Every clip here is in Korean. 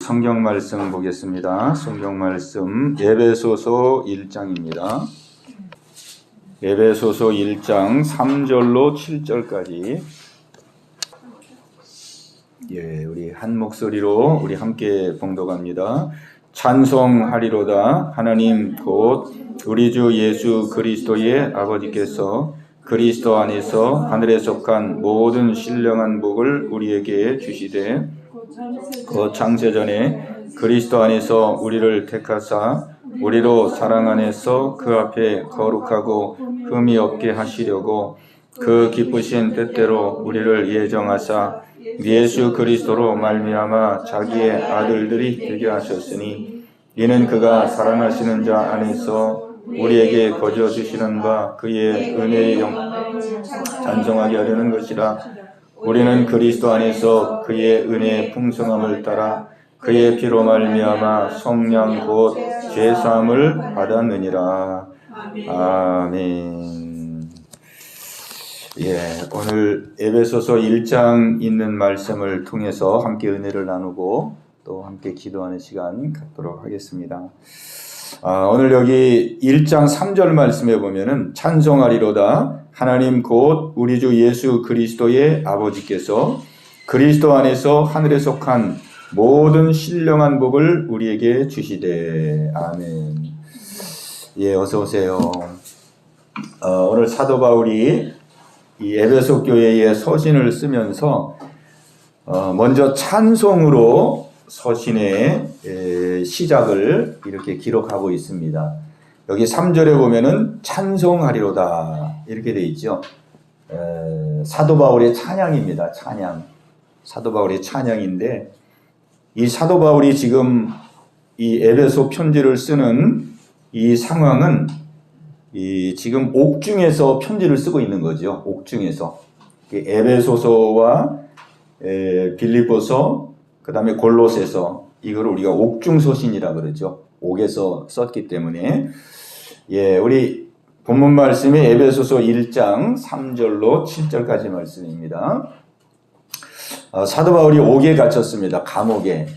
성경 말씀 보겠습니다. 성경 말씀 에베소서 1장입니다. 에베소서 1장 3절로 7절까지 우리 한 목소리로 우리 함께 봉독합니다. 찬송하리로다. 하나님 곧 우리 주 예수 그리스도의 아버지께서 그리스도 안에서 하늘에 속한 모든 신령한 복을 우리에게 주시되 그 창세전에 그리스도 안에서 우리를 택하사 우리로 사랑 안에서 그 앞에 거룩하고 흠이 없게 하시려고 그 기쁘신 뜻대로 우리를 예정하사 예수 그리스도로 말미암아 자기의 아들들이 되게 하셨으니 이는 그가 사랑하시는 자 안에서 우리에게 거저 주시는 바 그의 은혜의 영광을 찬송하게 하려는 것이라. 우리는 그리스도 안에서 그의 은혜의 풍성함을 따라 그의 피로 말미암아 성령 곧 죄사함을 받았느니라. 아멘. 오늘 에베소서 1장 있는 말씀을 통해서 함께 은혜를 나누고 또 함께 기도하는 시간 갖도록 하겠습니다. 오늘 여기 1장 3절 말씀에 보면은 찬송하리로다. 하나님 곧 우리 주 예수 그리스도의 아버지께서 그리스도 안에서 하늘에 속한 모든 신령한 복을 우리에게 주시되. 아멘. 어서 오세요. 오늘 사도 바울이 이 에베소 교회의 서신을 쓰면서 먼저 찬송으로 서신의 시작을 이렇게 기록하고 있습니다. 여기 3절에 보면은 찬송하리로다 이렇게 되어 있죠. 사도 바울의 찬양입니다. 찬양. 사도 바울의 찬양인데 이 사도 바울이 지금 이 에베소 편지를 쓰는 이 상황은 지금 옥중에서 편지를 쓰고 있는 거죠. 옥중에서. 에베소서와 빌립보서 그 다음에 골로새서 이걸 우리가 옥중서신이라 그러죠. 옥에서 썼기 때문에 우리 본문 말씀이 에베소서 1장 3절로 7절까지 말씀입니다. 사도 바울이 옥에 갇혔습니다. 감옥에.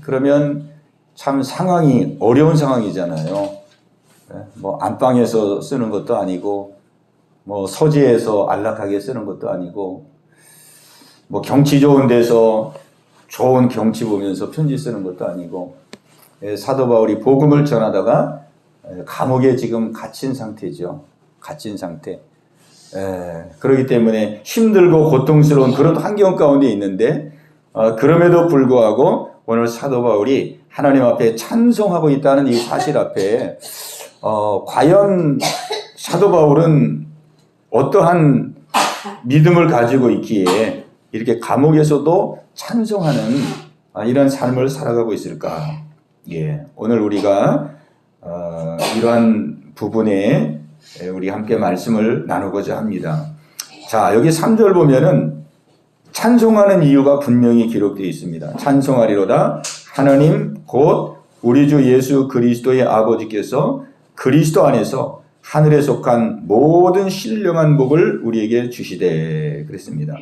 그러면 참 상황이 어려운 상황이잖아요. 뭐 안방에서 쓰는 것도 아니고 뭐 서재에서 안락하게 쓰는 것도 아니고 뭐 경치 좋은 데서 좋은 경치 보면서 편지 쓰는 것도 아니고 사도 바울이 복음을 전하다가 감옥에 지금 갇힌 상태죠. 갇힌 상태. 그렇기 때문에 힘들고 고통스러운 그런 환경 가운데 있는데 그럼에도 불구하고 오늘 사도 바울이 하나님 앞에 찬송하고 있다는 이 사실 앞에 과연 사도 바울은 어떠한 믿음을 가지고 있기에 이렇게 감옥에서도 찬송하는 이런 삶을 살아가고 있을까? 오늘 우리가 이러한 부분에 우리 함께 말씀을 나누고자 합니다. 자, 여기 3절 보면은 찬송하는 이유가 분명히 기록되어 있습니다. 찬송하리로다. 하나님 곧 우리 주 예수 그리스도의 아버지께서 그리스도 안에서 하늘에 속한 모든 신령한 복을 우리에게 주시되 그랬습니다.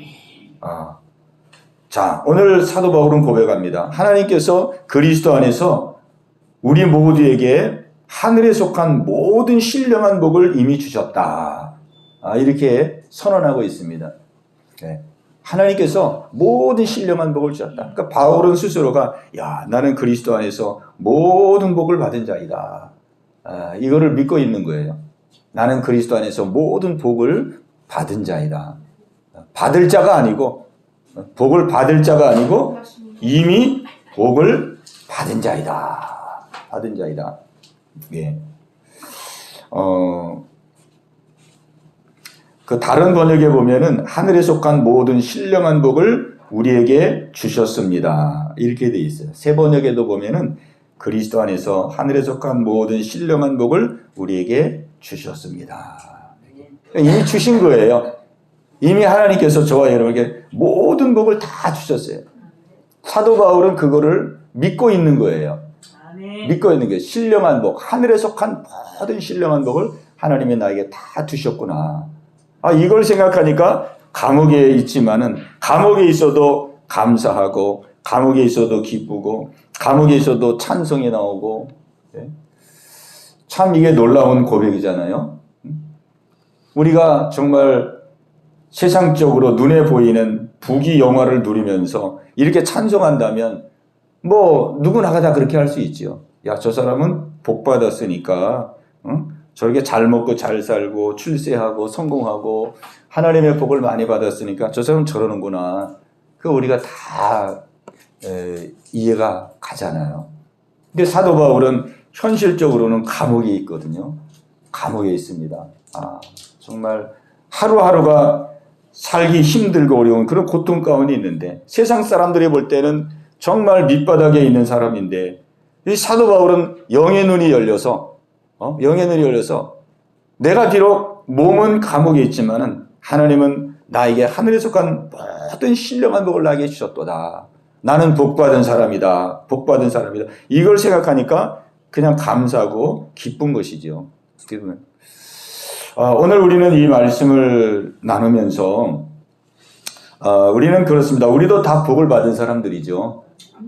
자, 오늘 사도 바울은 고백합니다. 하나님께서 그리스도 안에서 우리 모두에게 하늘에 속한 모든 신령한 복을 이미 주셨다. 이렇게 선언하고 있습니다. 하나님께서 모든 신령한 복을 주셨다. 그러니까 바울은 스스로가 나는 그리스도 안에서 모든 복을 받은 자이다. 이거를 믿고 있는 거예요. 나는 그리스도 안에서 모든 복을 받은 자이다. 받을 자가 아니고 복을 받을 자가 아니고 이미 복을 받은 자이다. 받은 자이다. 그 다른 번역에 보면은 하늘에 속한 모든 신령한 복을 우리에게 주셨습니다. 이렇게 돼 있어요. 새 번역에도 보면은 그리스도 안에서 하늘에 속한 모든 신령한 복을 우리에게 주셨습니다. 이미 주신 거예요. 이미 하나님께서 저와 여러분에게 모든 복을 다 주셨어요. 사도 바울은 그거를 믿고 있는 거예요. 믿고 있는 게 신령한 복, 하늘에 속한 모든 신령한 복을 하나님이 나에게 다 주셨구나. 이걸 생각하니까 감옥에 있지만은 감옥에 있어도 감사하고 감옥에 있어도 기쁘고 감옥에 있어도 찬송이 나오고 참 이게 놀라운 고백이잖아요. 우리가 정말 세상적으로 눈에 보이는 부귀 영화를 누리면서 이렇게 찬송한다면 뭐 누구나 다 그렇게 할 수 있죠. 야, 저 사람은 복 받았으니까 저렇게 잘 먹고 잘 살고 출세하고 성공하고 하나님의 복을 많이 받았으니까 저 사람은 저러는구나. 그 우리가 다 이해가 가잖아요. 근데 사도 바울은 현실적으로는 감옥에 있거든요. 감옥에 있습니다. 정말 하루하루가 살기 힘들고 어려운 그런 고통 가운데 있는데 세상 사람들이 볼 때는 정말 밑바닥에 있는 사람인데 이 사도 바울은 영의 눈이 열려서 내가 비록 몸은 감옥에 있지만은 하나님은 나에게 하늘에 속한 모든 신령한 복을 나에게 주셨도다. 나는 복받은 사람이다. 복받은 사람이다. 이걸 생각하니까 그냥 감사하고 기쁜 것이죠. 오늘 우리는 이 말씀을 나누면서 우리는 그렇습니다. 우리도 다 복을 받은 사람들이죠.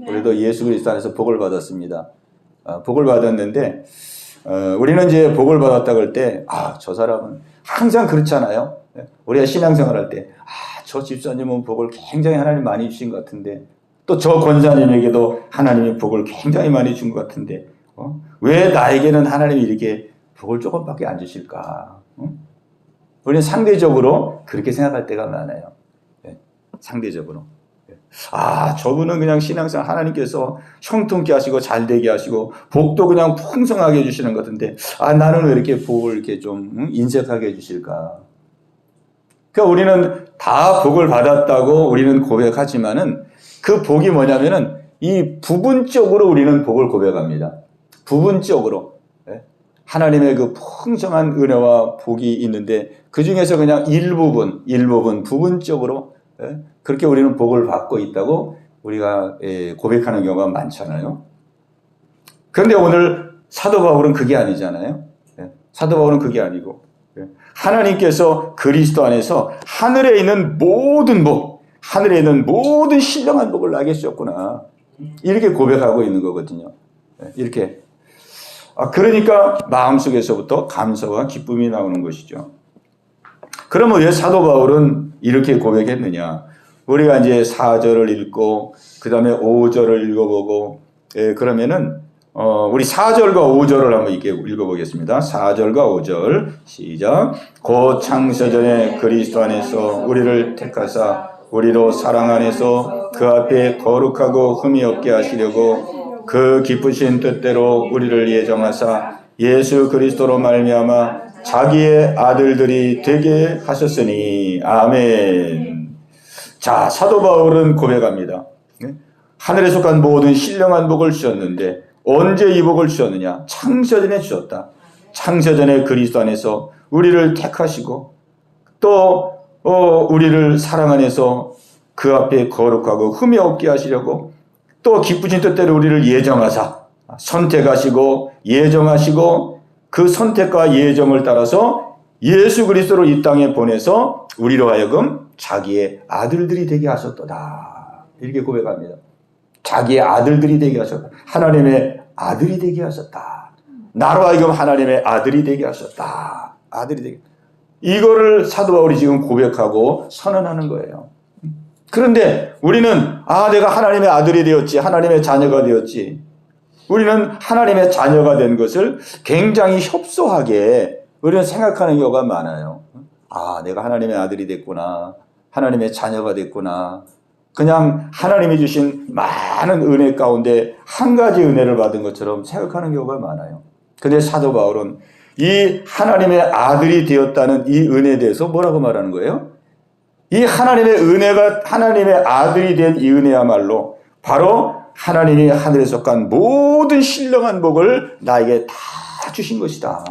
우리도 예수 그리스도 안에서 복을 받았습니다. 복을 받았는데 우리는 이제 복을 받았다 그럴 때 저 사람은 항상 그렇잖아요. 우리가 신앙생활 할 때 저 집사님은 복을 굉장히 하나님 많이 주신 것 같은데 또 저 권사님에게도 하나님이 복을 굉장히 많이 준 것 같은데 왜 나에게는 하나님이 이렇게 복을 조금밖에 안 주실까? 우리는 상대적으로 그렇게 생각할 때가 많아요. 상대적으로. 저분은 그냥 신앙생활 하나님께서 형통케 하시고 잘되게 하시고 복도 그냥 풍성하게 해주시는 것 같은데 나는 왜 이렇게 복을 이렇게 좀 인색하게 해주실까? 그러니까 우리는 다 복을 받았다고 우리는 고백하지만은 그 복이 뭐냐면은 이 부분적으로 우리는 복을 고백합니다. 부분적으로. 하나님의 그 풍성한 은혜와 복이 있는데 그 중에서 그냥 일부분 부분적으로 그렇게 우리는 복을 받고 있다고 우리가 고백하는 경우가 많잖아요. 그런데 오늘 사도 바울은 그게 아니잖아요. 사도 바울은 그게 아니고 하나님께서 그리스도 안에서 하늘에 있는 모든 복, 하늘에 있는 모든 신령한 복을 나에게 주셨구나. 이렇게 고백하고 있는 거거든요. 이렇게. 그러니까 마음속에서부터 감사와 기쁨이 나오는 것이죠. 그러면 왜 사도 바울은 이렇게 고백했느냐? 우리가 이제 4절을 읽고 그 다음에 5절을 읽어보고 그러면은 우리 4절과 5절을 한번 읽어보겠습니다. 4절과 5절 시작. 곧 창세전에 그리스도 안에서 우리를 택하사 우리로 사랑 안에서 그 앞에 거룩하고 흠이 없게 하시려고 그 기쁘신 뜻대로 우리를 예정하사 예수 그리스도로 말미암아 자기의 아들들이 되게 하셨으니 아멘. 자, 사도 바울은 고백합니다. 하늘에 속한 모든 신령한 복을 주셨는데 언제 이 복을 주셨느냐? 창세전에 주셨다. 창세전에 그리스도 안에서 우리를 택하시고 또 우리를 사랑 안에서 그 앞에 거룩하고 흠이 없게 하시려고 또 기쁘신 뜻대로 우리를 예정하사 선택하시고 예정하시고 그 선택과 예정을 따라서 예수 그리스도를 이 땅에 보내서 우리로 하여금 자기의 아들들이 되게 하셨도다. 이렇게 고백합니다. 자기의 아들들이 되게 하셨다. 하나님의 아들이 되게 하셨다. 나로 하여금 하나님의 아들이 되게 하셨다. 아들이 되게. 이거를 사도 바울이 지금 고백하고 선언하는 거예요. 그런데 우리는 내가 하나님의 아들이 되었지, 하나님의 자녀가 되었지. 우리는 하나님의 자녀가 된 것을 굉장히 협소하게 우리는 생각하는 경우가 많아요. 내가 하나님의 아들이 됐구나. 하나님의 자녀가 됐구나. 그냥 하나님이 주신 많은 은혜 가운데 한 가지 은혜를 받은 것처럼 생각하는 경우가 많아요. 근데 사도 바울은 이 하나님의 아들이 되었다는 이 은혜에 대해서 뭐라고 말하는 거예요? 이 하나님의 은혜가 하나님의 아들이 된 이 은혜야말로 바로 하나님이 하늘에 속한 모든 신령한 복을 나에게 다 주신 것이다.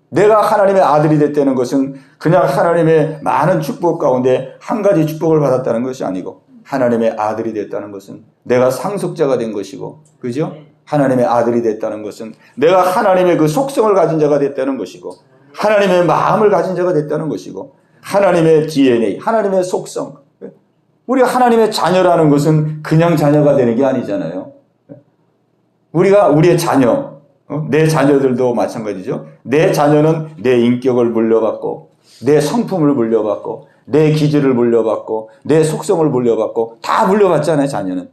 내가 하나님의 아들이 됐다는 것은 그냥 하나님의 많은 축복 가운데 한 가지 축복을 받았다는 것이 아니고 하나님의 아들이 됐다는 것은 내가 상속자가 된 것이고, 그죠? 하나님의 아들이 됐다는 것은 내가 하나님의 그 속성을 가진 자가 됐다는 것이고 하나님의 마음을 가진 자가 됐다는 것이고 하나님의 DNA, 하나님의 속성, 우리가 하나님의 자녀라는 것은 그냥 자녀가 되는 게 아니잖아요. 우리가 우리의 자녀, 내 자녀들도 마찬가지죠. 내 자녀는 내 인격을 물려받고 내 성품을 물려받고 내 기질을 물려받고 내 속성을 물려받고 다 물려받잖아요. 자녀는.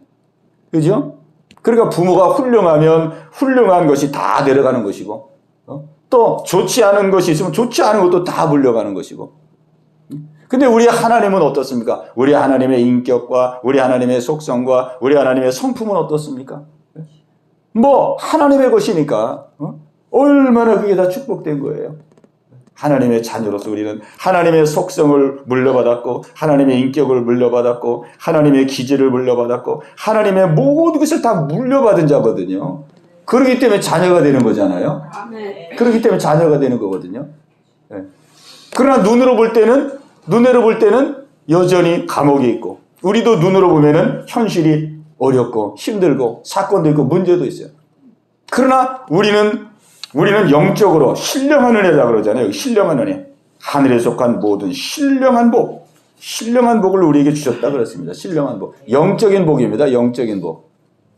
그죠? 그러니까 부모가 훌륭하면 훌륭한 것이 다 내려가는 것이고 또 좋지 않은 것이 있으면 좋지 않은 것도 다 물려가는 것이고. 근데 우리 하나님은 어떻습니까? 우리 하나님의 인격과 우리 하나님의 속성과 우리 하나님의 성품은 어떻습니까? 뭐 하나님의 것이니까 얼마나 그게 다 축복된 거예요. 하나님의 자녀로서 우리는 하나님의 속성을 물려받았고 하나님의 인격을 물려받았고 하나님의 기질을 물려받았고 하나님의 모든 것을 다 물려받은 자거든요. 그렇기 때문에 자녀가 되는 거잖아요. 그렇기 때문에 자녀가 되는 거거든요. 그러나 눈으로 볼 때는 여전히 감옥에 있고 우리도 눈으로 보면은 현실이 어렵고 힘들고 사건도 있고 문제도 있어요. 그러나 우리는 영적으로 신령한 은혜다 그러잖아요. 신령한 은혜. 하늘에 속한 모든 신령한 복을 우리에게 주셨다 그랬습니다. 신령한 복. 영적인 복입니다. 영적인 복.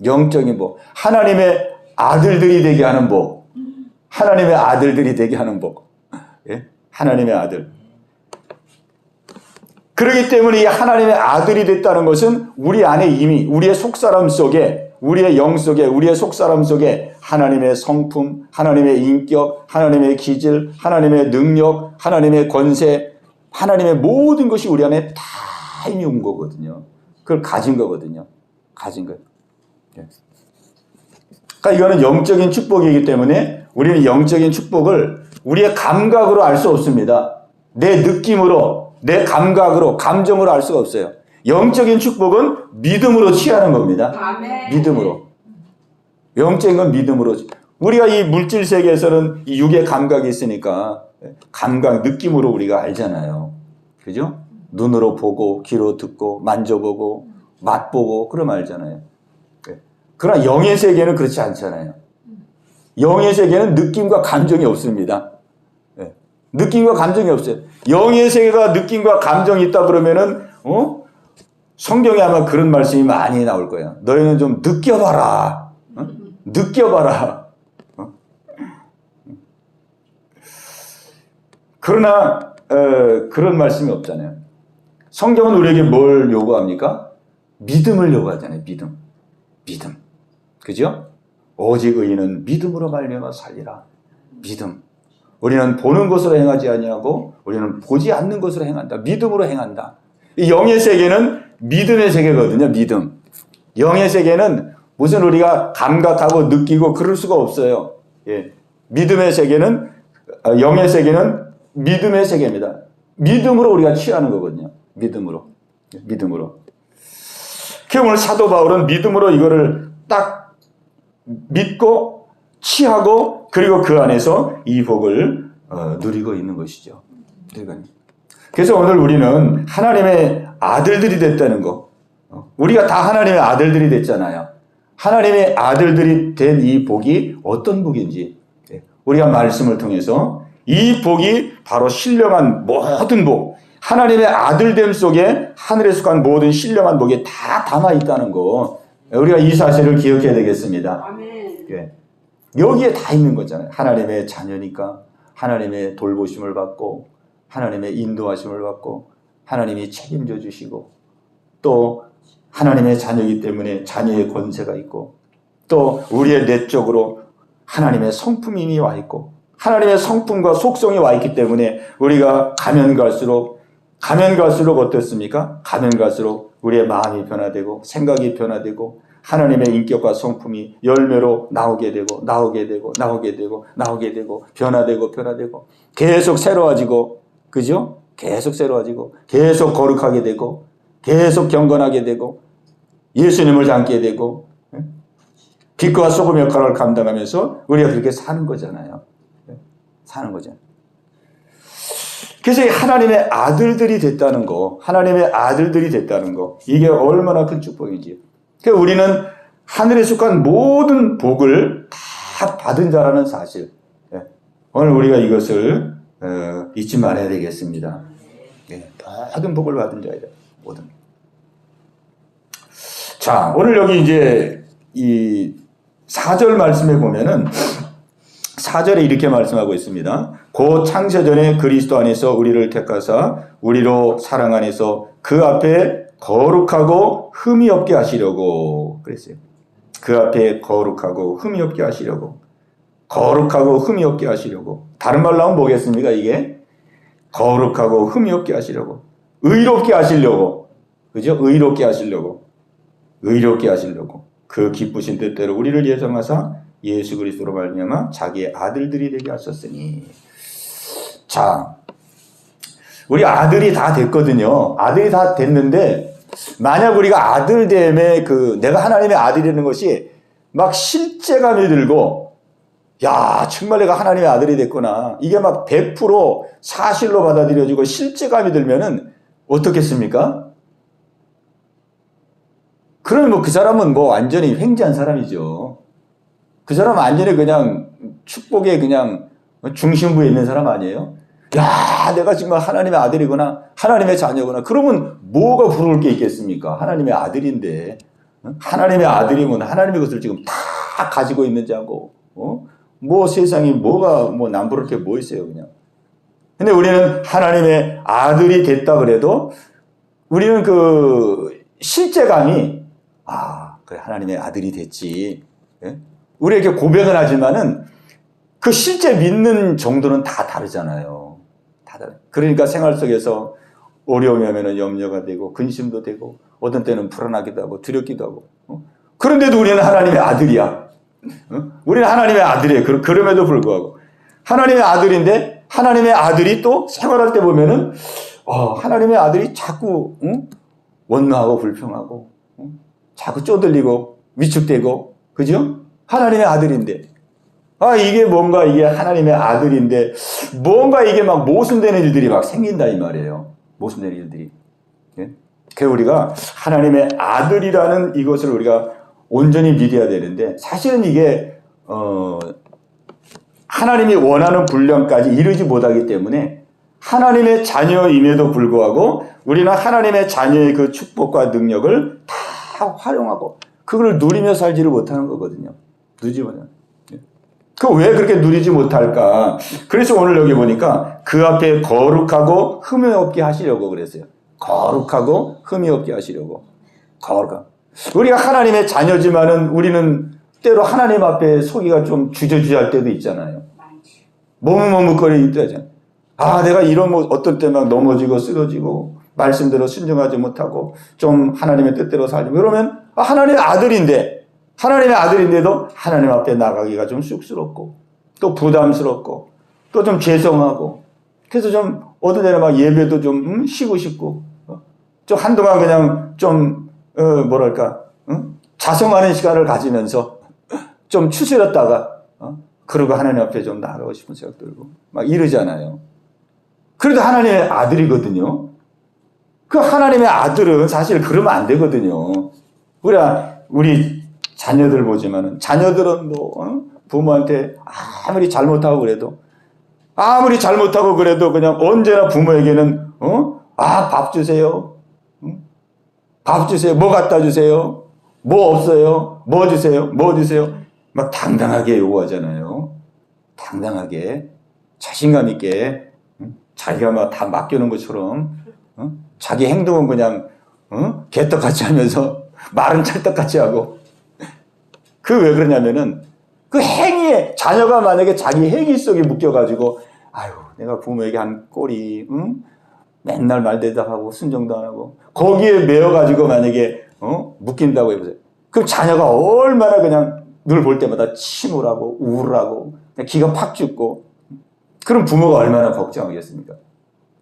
영적인 복. 하나님의 아들들이 되게 하는 복. 하나님의 아들들이 되게 하는 복. 예? 하나님의 아들. 그렇기 때문에 이 하나님의 아들이 됐다는 것은 우리 안에 이미 우리의 속사람 속에 우리의 영 속에 우리의 속사람 속에 하나님의 성품, 하나님의 인격, 하나님의 기질, 하나님의 능력, 하나님의 권세, 하나님의 모든 것이 우리 안에 다 이미 온 거거든요. 그걸 가진 거거든요. 가진 거예요. 그러니까 이거는 영적인 축복이기 때문에 우리는 영적인 축복을 우리의 감각으로 알 수 없습니다. 내 느낌으로, 내 감각으로, 감정으로 알 수가 없어요. 영적인 축복은 믿음으로 취하는 겁니다. 아멘. 믿음으로. 영적인 건 믿음으로. 우리가 이 물질 세계에서는 이 육의 감각이 있으니까 감각, 느낌으로 우리가 알잖아요. 그죠? 눈으로 보고, 귀로 듣고, 만져보고, 맛보고, 그러면 알잖아요. 그러나 영의 세계는 그렇지 않잖아요. 영의 세계는 느낌과 감정이 없습니다. 느낌과 감정이 없어요. 영의 세계가 느낌과 감정이 있다 그러면은, 성경에 아마 그런 말씀이 많이 나올 거예요. 너희는 좀 느껴봐라. 느껴봐라. 그러나 그런 말씀이 없잖아요. 성경은 우리에게 뭘 요구합니까? 믿음을 요구하잖아요. 믿음. 그죠? 오직 의인은 믿음으로 말미암아 살리라. 믿음. 우리는 보는 것으로 행하지 아니하고 우리는 보지 않는 것으로 행한다. 믿음으로 행한다. 이 영의 세계는 믿음의 세계거든요. 믿음. 영의 세계는 무슨 우리가 감각하고 느끼고 그럴 수가 없어요. 예. 믿음의 세계는 영의 세계는 믿음의 세계입니다. 믿음으로 우리가 취하는 거거든요. 믿음으로. 오늘 사도 바울은 믿음으로 이거를 딱 믿고 취하고 그리고 그 안에서 이 복을 누리고 있는 것이죠. 그래서 오늘 우리는 하나님의 아들들이 됐다는 거. 우리가 다 하나님의 아들들이 됐잖아요. 하나님의 아들들이 된 이 복이 어떤 복인지 우리가 말씀을 통해서 이 복이 바로 신령한 모든 복, 하나님의 아들됨 속에 하늘에 속한 모든 신령한 복이 다 담아있다는 거, 우리가 이 사실을 기억해야 되겠습니다. 아멘. 여기에 다 있는 거잖아요. 하나님의 자녀니까 하나님의 돌보심을 받고 하나님의 인도하심을 받고 하나님이 책임져 주시고 또 하나님의 자녀이기 때문에 자녀의 권세가 있고 또 우리의 내적으로 하나님의 성품이 이미 와 있고 하나님의 성품과 속성이 와 있기 때문에 우리가 가면 갈수록 어떻습니까? 가면 갈수록 우리의 마음이 변화되고 생각이 변화되고 하나님의 인격과 성품이 열매로 나오게 되고 변화되고 계속 새로워지고 그죠? 계속 새로워지고 계속 거룩하게 되고 계속 경건하게 되고 예수님을 닮게 되고 빛과 소금 역할을 감당하면서 우리가 그렇게 사는 거잖아요. 그래서 하나님의 아들들이 됐다는 거, 이게 얼마나 큰 축복인지. 그러니까 우리는 하늘에 속한 모든 복을 다 받은 자라는 사실. 오늘 우리가 이것을 잊지 말아야 되겠습니다. 모든 복을 받은 자이다. 모든. 자, 오늘 여기 이제 이 4절 말씀에 보면은 4절에 이렇게 말씀하고 있습니다. 곧 창세전에 그리스도 안에서 우리를 택하사 우리로 사랑 안에서 그 앞에 거룩하고 흠이 없게 하시려고 그랬어요. 그 앞에 거룩하고 흠이 없게 하시려고. 거룩하고 흠이 없게 하시려고. 다른 말로 하면 뭐겠습니까? 이게 거룩하고 흠이 없게 하시려고. 의롭게 하시려고. 그죠? 의롭게 하시려고. 의롭게 하시려고. 그 기쁘신 뜻대로 우리를 예정하사 예수 그리스도로 말미암아 자기의 아들들이 되게 하셨으니. 자, 우리 아들이 다 됐거든요. 아들이 다 됐는데 만약 우리가 아들됨에 내가 하나님의 아들이라는 것이 막 실제감이 들고, 야, 정말 내가 하나님의 아들이 됐구나. 이게 막 100% 사실로 받아들여지고 실제감이 들면은 어떻겠습니까? 그러면 뭐 그 사람은 뭐 완전히 횡재한 사람이죠. 그 사람은 완전히 그냥 축복의 그냥 중심부에 있는 사람 아니에요? 야, 내가 정말 하나님의 아들이구나. 하나님의 자녀구나. 그러면 뭐가 부러울 게 있겠습니까? 하나님의 아들인데. 하나님의 아들이면 하나님의 것을 지금 다 가지고 있는 자고. 뭐 세상이 뭐가 뭐 남부를 게 뭐 있어요, 그냥. 근데 우리는 하나님의 아들이 됐다 그래도 우리는 그 실제감이 그래, 하나님의 아들이 됐지. 예? 우리에게 고백은 하지만은 그 실제 믿는 정도는 다 다르잖아요. 다 다르. 그러니까 생활 속에서 어려움이 오면은 염려가 되고 근심도 되고 어떤 때는 불안하기도 하고 두렵기도 하고. 그런데도 우리는 하나님의 아들이야. 우리는 하나님의 아들이에요. 그럼에도 불구하고 하나님의 아들인데 하나님의 아들이 또 생활할 때 보면은 하나님의 아들이 자꾸 원망하고 불평하고 자꾸 쪼들리고 위축되고, 그죠? 하나님의 아들인데. 이게 뭔가 이게 하나님의 아들인데, 뭔가 이게 막 모순되는 일들이 막 생긴다, 이 말이에요. 모순되는 일들이. 예? 그래서 우리가 하나님의 아들이라는 이것을 우리가 온전히 믿어야 되는데, 사실은 이게, 하나님이 원하는 분량까지 이르지 못하기 때문에, 하나님의 자녀임에도 불구하고, 우리는 하나님의 자녀의 그 축복과 능력을 다 활용하고 그걸 누리며 살지를 못하는 거거든요. 누리지 못하는. 왜 그렇게 누리지 못할까? 그래서 오늘 여기 보니까 그 앞에 거룩하고 흠이 없게 하시려고 그랬어요. 거룩하고 흠이 없게 하시려고. 거룩한. 우리가 하나님의 자녀지만은 우리는 때로 하나님 앞에 서기가 좀 주저주저할 때도 있잖아요. 머뭇머뭇거리기 때문에. 내가 이런 어떤 때 막 넘어지고 쓰러지고 말씀대로 순종하지 못하고 좀 하나님의 뜻대로 살고 그러면 하나님의 아들인데도 하나님 앞에 나가기가 좀 쑥스럽고 또 부담스럽고 또 좀 죄송하고 그래서 좀 어떤 때는 막 예배도 좀 쉬고 싶고 좀 한동안 그냥 좀 자성하는 시간을 가지면서 좀 추스렸다가 그러고 하나님 앞에 좀 나가고 싶은 생각 들고 막 이러잖아요. 그래도 하나님의 아들이거든요. 그 하나님의 아들은 사실 그러면 안 되거든요. 우리 자녀들 보지만은 자녀들은 부모한테 아무리 잘못하고 그래도 그냥 언제나 부모에게는 밥 주세요. 밥 주세요. 뭐 갖다 주세요. 뭐 없어요. 뭐 주세요. 막 당당하게 요구하잖아요. 당당하게 자신감 있게 자기가 막 다 맡겨놓은 것처럼 자기 행동은 그냥 개떡같이 하면서 말은 찰떡같이 하고 왜 그러냐면은 그 행위에 자녀가 만약에 자기 행위 속에 묶여가지고 내가 부모에게 한 꼴이 맨날 말대답하고 순종도 안 하고 거기에 매여가지고 만약에 묶인다고 해보세요. 그럼 자녀가 얼마나 그냥 늘 볼 때마다 침울하고 우울하고 기가 팍 죽고 그럼 부모가 얼마나 걱정하겠습니까?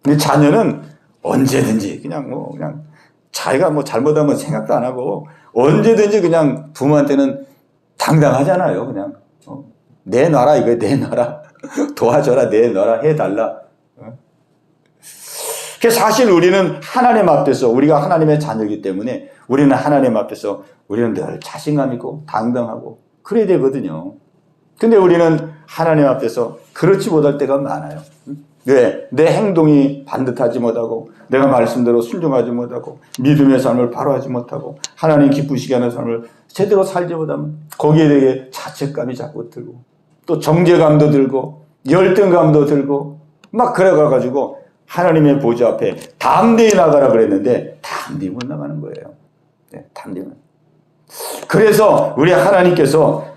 근데 자녀는 언제든지 그냥 자기가 잘못하면 생각도 안 하고 언제든지 그냥 부모한테는 당당하잖아요. 그냥 내놔라 이거 내놔라 도와줘라 내놔라 해달라. 사실 우리는 하나님 앞에서 우리가 하나님의 자녀이기 때문에 우리는 하나님 앞에서 우리는 늘 자신감 있고 당당하고 그래야 되거든요. 근데 우리는 하나님 앞에서 그렇지 못할 때가 많아요. 왜? 내 행동이 반듯하지 못하고 내가 말씀대로 순종하지 못하고 믿음의 삶을 바로 하지 못하고 하나님 기쁘시게 하는 삶을 제대로 살지 못하면 거기에 대해 자책감이 자꾸 들고 또 정죄감도 들고 열등감도 들고 막 그래가지고 하나님의 보좌 앞에 담대히 나가라 그랬는데 담대히 못 나가는 거예요. 네, 담대히. 그래서 우리 하나님께서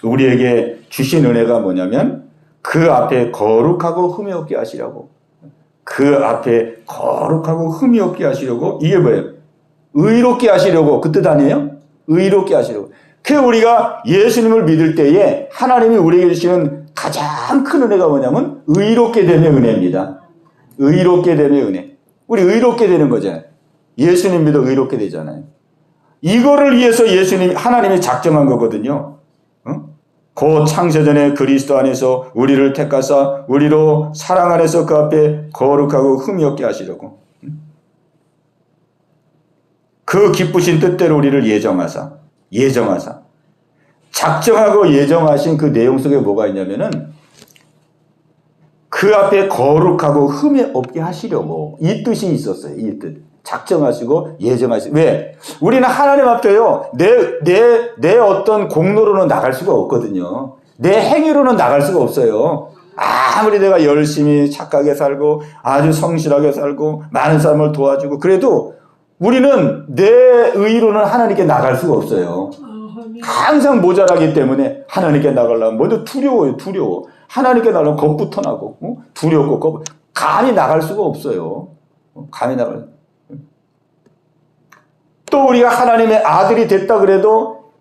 우리에게 주신 은혜가 뭐냐면 그 앞에 거룩하고 흠이 없게 하시려고. 그 앞에 거룩하고 흠이 없게 하시려고. 이게 뭐예요? 의롭게 하시려고. 그 뜻 아니에요? 의롭게 하시려고. 그 우리가 예수님을 믿을 때에 하나님이 우리에게 주시는 가장 큰 은혜가 뭐냐면 의롭게 됨의 은혜입니다. 의롭게 됨의 은혜. 우리 의롭게 되는 거잖아요. 예수님 믿어 의롭게 되잖아요. 이거를 위해서 하나님이 작정한 거거든요. 그 창세전에 그리스도 안에서 우리를 택하사 우리로 사랑 안에서 그 앞에 거룩하고 흠이 없게 하시려고. 그 기쁘신 뜻대로 우리를 예정하사 작정하고 예정하신 그 내용 속에 뭐가 있냐면은 그 앞에 거룩하고 흠이 없게 하시려고 이 뜻이 있었어요. 이 뜻. 작정하시고 예정하시고. 왜? 우리는 하나님 앞에요. 내 어떤 공로로는 나갈 수가 없거든요. 내 행위로는 나갈 수가 없어요. 아무리 내가 열심히 착하게 살고 아주 성실하게 살고 많은 사람을 도와주고 그래도 우리는 내 의로는 하나님께 나갈 수가 없어요. 항상 모자라기 때문에 하나님께 나가려면 먼저 두려워. 하나님께 나가려면 겁부터 나고 두렵고 감히 나갈 수가 없어요. 감히 나갈. 또 우리가 하나님의 아들이 됐다 그래도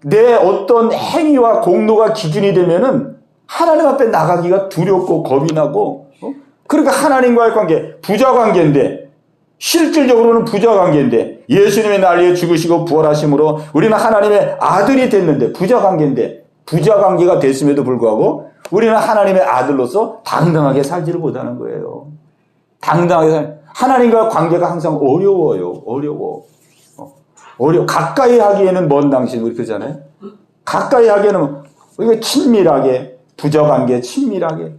내 어떤 행위와 공로가 기준이 되면은 하나님 앞에 나가기가 두렵고 겁이 나고 그러니까 하나님과의 관계 부자 관계인데 실질적으로는 부자 관계인데 예수님의 날 위해 죽으시고 부활하심으로 우리는 하나님의 아들이 됐는데 부자 관계인데 부자 관계가 됐음에도 불구하고 우리는 하나님의 아들로서 당당하게 살지를 못하는 거예요. 당당하게 하나님과 관계가 항상 어려워. 가까이 하기에는 먼 당신 우리 그러잖아요. 가까이 하기에는 우리가 친밀하게 부자 관계 친밀하게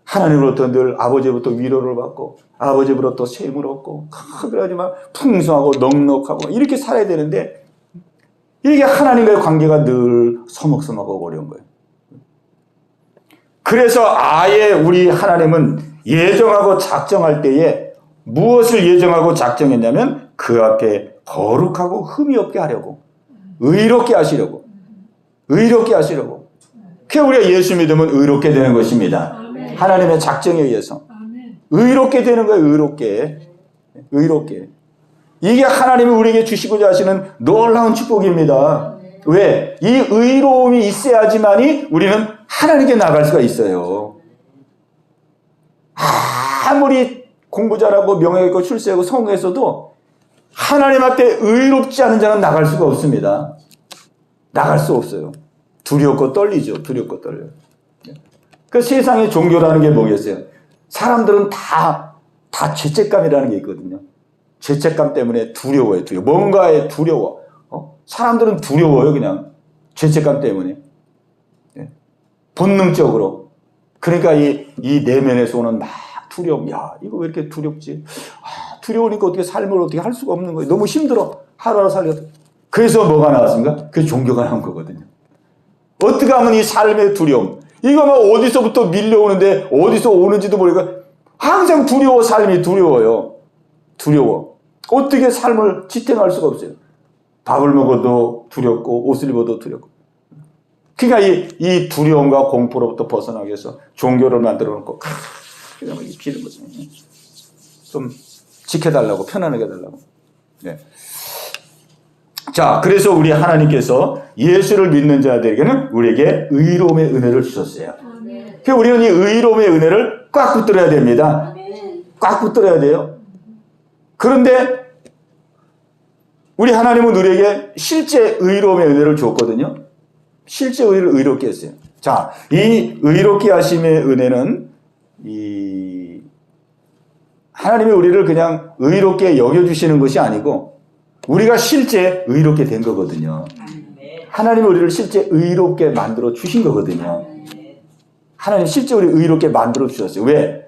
하나님으로부터 늘 아버지로부터 위로를 받고 아버지로부터 셈을 얻고 그래야지만 풍성하고 넉넉하고 이렇게 살아야 되는데 이게 하나님과의 관계가 늘 서먹서먹하고 어려운 거예요. 그래서 아예 우리 하나님은 예정하고 작정할 때에 무엇을 예정하고 작정했냐면 그 앞에 거룩하고 흠이 없게 하려고 의롭게 하시려고 그 우리가 예수 믿으면 의롭게 되는 것입니다. 아멘. 하나님의 작정에 의해서 아멘. 의롭게 되는 거예요. 의롭게 이게 하나님이 우리에게 주시고자 하시는 놀라운 축복입니다. 아멘. 왜? 이 의로움이 있어야지만이 우리는 하나님께 나갈 수가 있어요. 아무리 공부 잘하고 명예 있고 출세하고 성공해서도 하나님 앞에 의롭지 않은 자는 나갈 수가 없습니다. 나갈 수 없어요. 두렵고 떨리죠. 그 세상의 종교라는 게 뭐겠어요? 사람들은 다 죄책감이라는 게 있거든요. 죄책감 때문에 두려워요. 뭔가에 두려워. 사람들은 두려워요. 그냥 죄책감 때문에. 본능적으로. 그러니까 이 내면에서 오는 막 두려움. 야, 이거 왜 이렇게 두렵지? 두려우니까 어떻게 삶을 어떻게 할 수가 없는 거예요. 너무 힘들어. 하루하루 살려도. 그래서 뭐가 나왔습니까? 그게 종교가 나온 거거든요. 어떻게 하면 이 삶의 두려움. 이거 막 어디서부터 밀려오는데 어디서 오는지도 모르니까 항상 삶이 두려워요. 어떻게 삶을 지탱할 수가 없어요. 밥을 먹어도 두렵고 옷을 입어도 두렵고. 그러니까 이 두려움과 공포로부터 벗어나기 위해서 종교를 만들어 놓고 그냥 비는 거죠. 좀 지켜달라고 편안하게 해달라고. 네. 자, 그래서 우리 하나님께서 예수를 믿는 자들에게는 우리에게 의로움의 은혜를 주셨어요. 그래서 우리는 이 의로움의 은혜를 꽉 붙들어야 됩니다. 꽉 붙들어야 돼요. 그런데 우리 하나님은 우리에게 실제 의로움의 은혜를 줬거든요. 실제 의롭게 했어요. 자, 이 의롭게 하심의 은혜는 하나님이 우리를 그냥 의롭게 여겨주시는 것이 아니고 우리가 실제 의롭게 된 거거든요. 하나님이 우리를 실제 의롭게 만들어 주신 거거든요. 하나님 실제 우리 의롭게 만들어 주셨어요. 왜?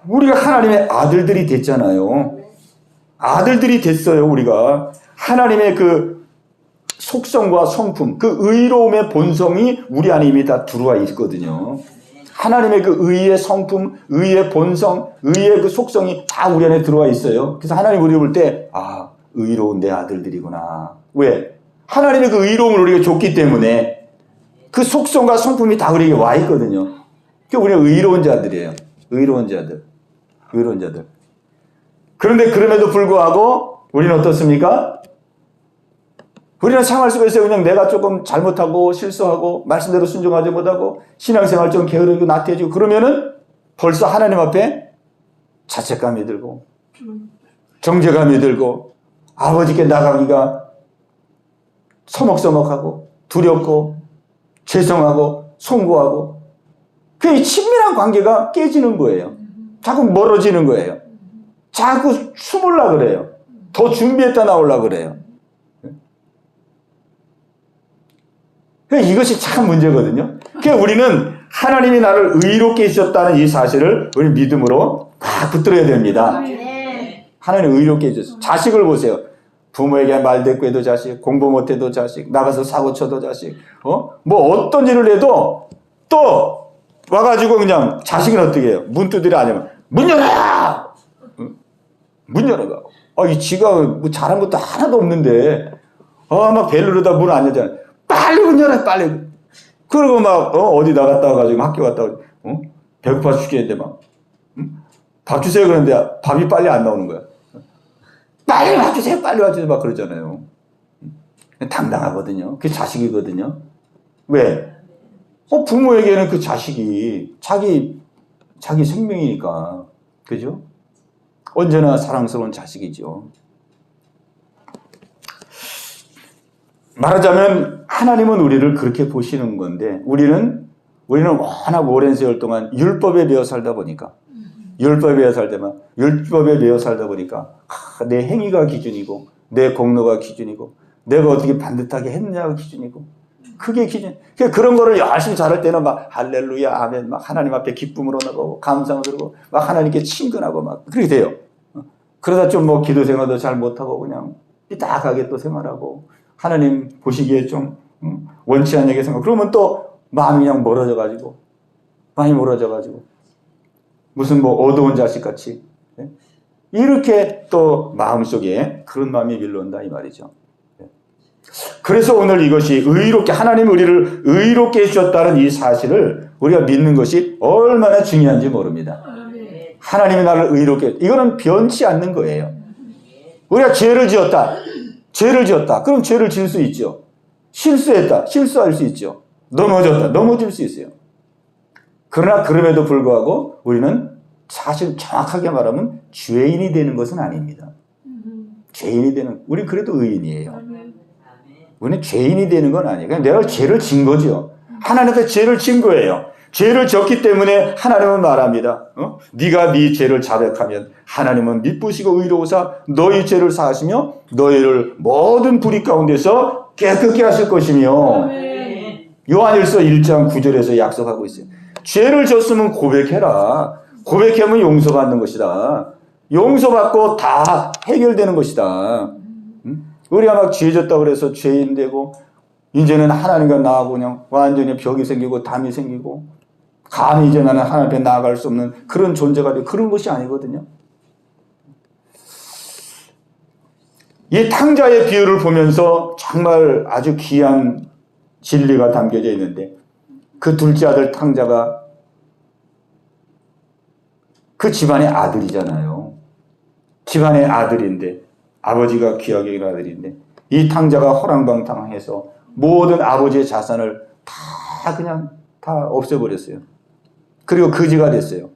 우리가 하나님의 아들들이 됐잖아요. 아들들이 됐어요. 우리가 하나님의 그 속성과 성품, 그 의로움의 본성이 우리 안에 이미 다 들어와 있거든요. 하나님의 그 의의 성품, 의의 본성, 의의 그 속성이 다 우리 안에 들어와 있어요. 그래서 하나님 우리 볼 때, 아, 의로운 내 아들들이구나. 왜? 하나님의 그 의로움을 우리가 줬기 때문에 그 속성과 성품이 다 우리에게 와 있거든요. 그러니까 우리는 의로운 자들이에요. 의로운 자들. 의로운 자들. 그런데 그럼에도 불구하고 우리는 어떻습니까? 우리는 생활 속에서 그냥 내가 조금 잘못하고 실수하고 말씀대로 순종하지 못하고 신앙생활 좀 게으르고 나태해지고 그러면은 벌써 하나님 앞에 자책감이 들고 정죄감이 들고 아버지께 나가기가 서먹서먹하고 두렵고 죄송하고 송구하고 그 친밀한 관계가 깨지는 거예요. 자꾸 멀어지는 거예요. 자꾸 숨으려고 그래요. 더 준비했다 나오려고 그래요. 이것이 참 문제거든요. 그러니까 우리는 하나님이 나를 의롭게 해주셨다는 이 사실을 우리 믿음으로 막 붙들어야 됩니다. 하나님 의롭게 해주셨어요. 자식을 보세요. 부모에게 말대꾸해도 자식, 공부 못해도 자식, 나가서 사고 쳐도 자식, 뭐 어떤 일을 해도 또 와가지고 그냥 자식은 어떻게 해요? 문 두드려 아니면 문 열어! 문 열어가. 이 지가 뭐 잘한 것도 하나도 없는데, 막 벨누르다 문 안 열잖아. 빨리 문 열어, 빨리. 그리고 막, 어디 나갔다 와가지고 학교 갔다 와가지고, 배고파 죽겠는데 막, 밥 주세요 그러는데 밥이 빨리 안 나오는 거야. 빨리 와주세요, 빨리 와주세요, 막 그러잖아요. 당당하거든요. 그게 자식이거든요. 왜? 부모에게는 그 자식이 자기 생명이니까. 그죠? 언제나 사랑스러운 자식이죠. 말하자면 하나님은 우리를 그렇게 보시는 건데 우리는 워낙 오랜 세월 동안 율법에 매여 살다 보니까 내 행위가 기준이고 내 공로가 기준이고 내가 어떻게 반듯하게 했느냐가 기준이고 그게 기준. 그런 거를 열심히 잘할 때는 막 할렐루야 아멘 막 하나님 앞에 기쁨으로 나가고 감상을 들고 막 하나님께 친근하고 막 그렇게 돼요. 그러다 좀 뭐 기도 생활도 잘 못하고 그냥 삐딱하게 또 생활하고 하나님 보시기에 좀 원치 않게 생각. 그러면 또 마음이 그냥 많이 멀어져가지고 무슨 뭐 어두운 자식같이 이렇게 또 마음속에 그런 마음이 밀려온다 이 말이죠. 그래서 오늘 이것이 하나님 우리를 의롭게 해주셨다는 이 사실을 우리가 믿는 것이 얼마나 중요한지 모릅니다. 하나님이 나를 의롭게, 이거는 변치 않는 거예요. 우리가 죄를 지었다. 그럼 죄를 지을 수 있죠. 실수할 수 있죠. 넘어질 수 있어요. 그러나 그럼에도 불구하고 우리는 사실 정확하게 말하면 죄인이 되는 것은 아닙니다. 우리 그래도 의인이에요. 우리는 죄인이 되는 건 아니에요. 그냥 내가 죄를 진 거죠. 하나님한테 죄를 진 거예요. 죄를 졌기 때문에 하나님은 말합니다. 네가 네 죄를 자백하면 하나님은 미쁘시고 의로우사 너희 죄를 사하시며 너희를 모든 불의 가운데서 깨끗게 하실 것이며 요한일서 1장 9절에서 약속하고 있어요. 죄를 졌으면 고백해라. 고백하면 용서받는 것이다. 용서받고 다 해결되는 것이다. 우리가 막 죄 졌다고 그래서 죄인 되고 이제는 하나님과 나하고 그냥 완전히 벽이 생기고 담이 생기고 감히 이제 나는 하나님 앞에 나아갈 수 없는 그런 존재가 되고 그런 것이 아니거든요. 이 탕자의 비유를 보면서 정말 아주 귀한 진리가 담겨져 있는데 그 둘째 아들 탕자가 그 집안의 아들이잖아요. 집안의 아들인데 아버지가 귀하게 여긴 아들인데 이 탕자가 허랑방탕해서 모든 아버지의 자산을 다 없애버렸어요. 그리고 거지가 됐어요.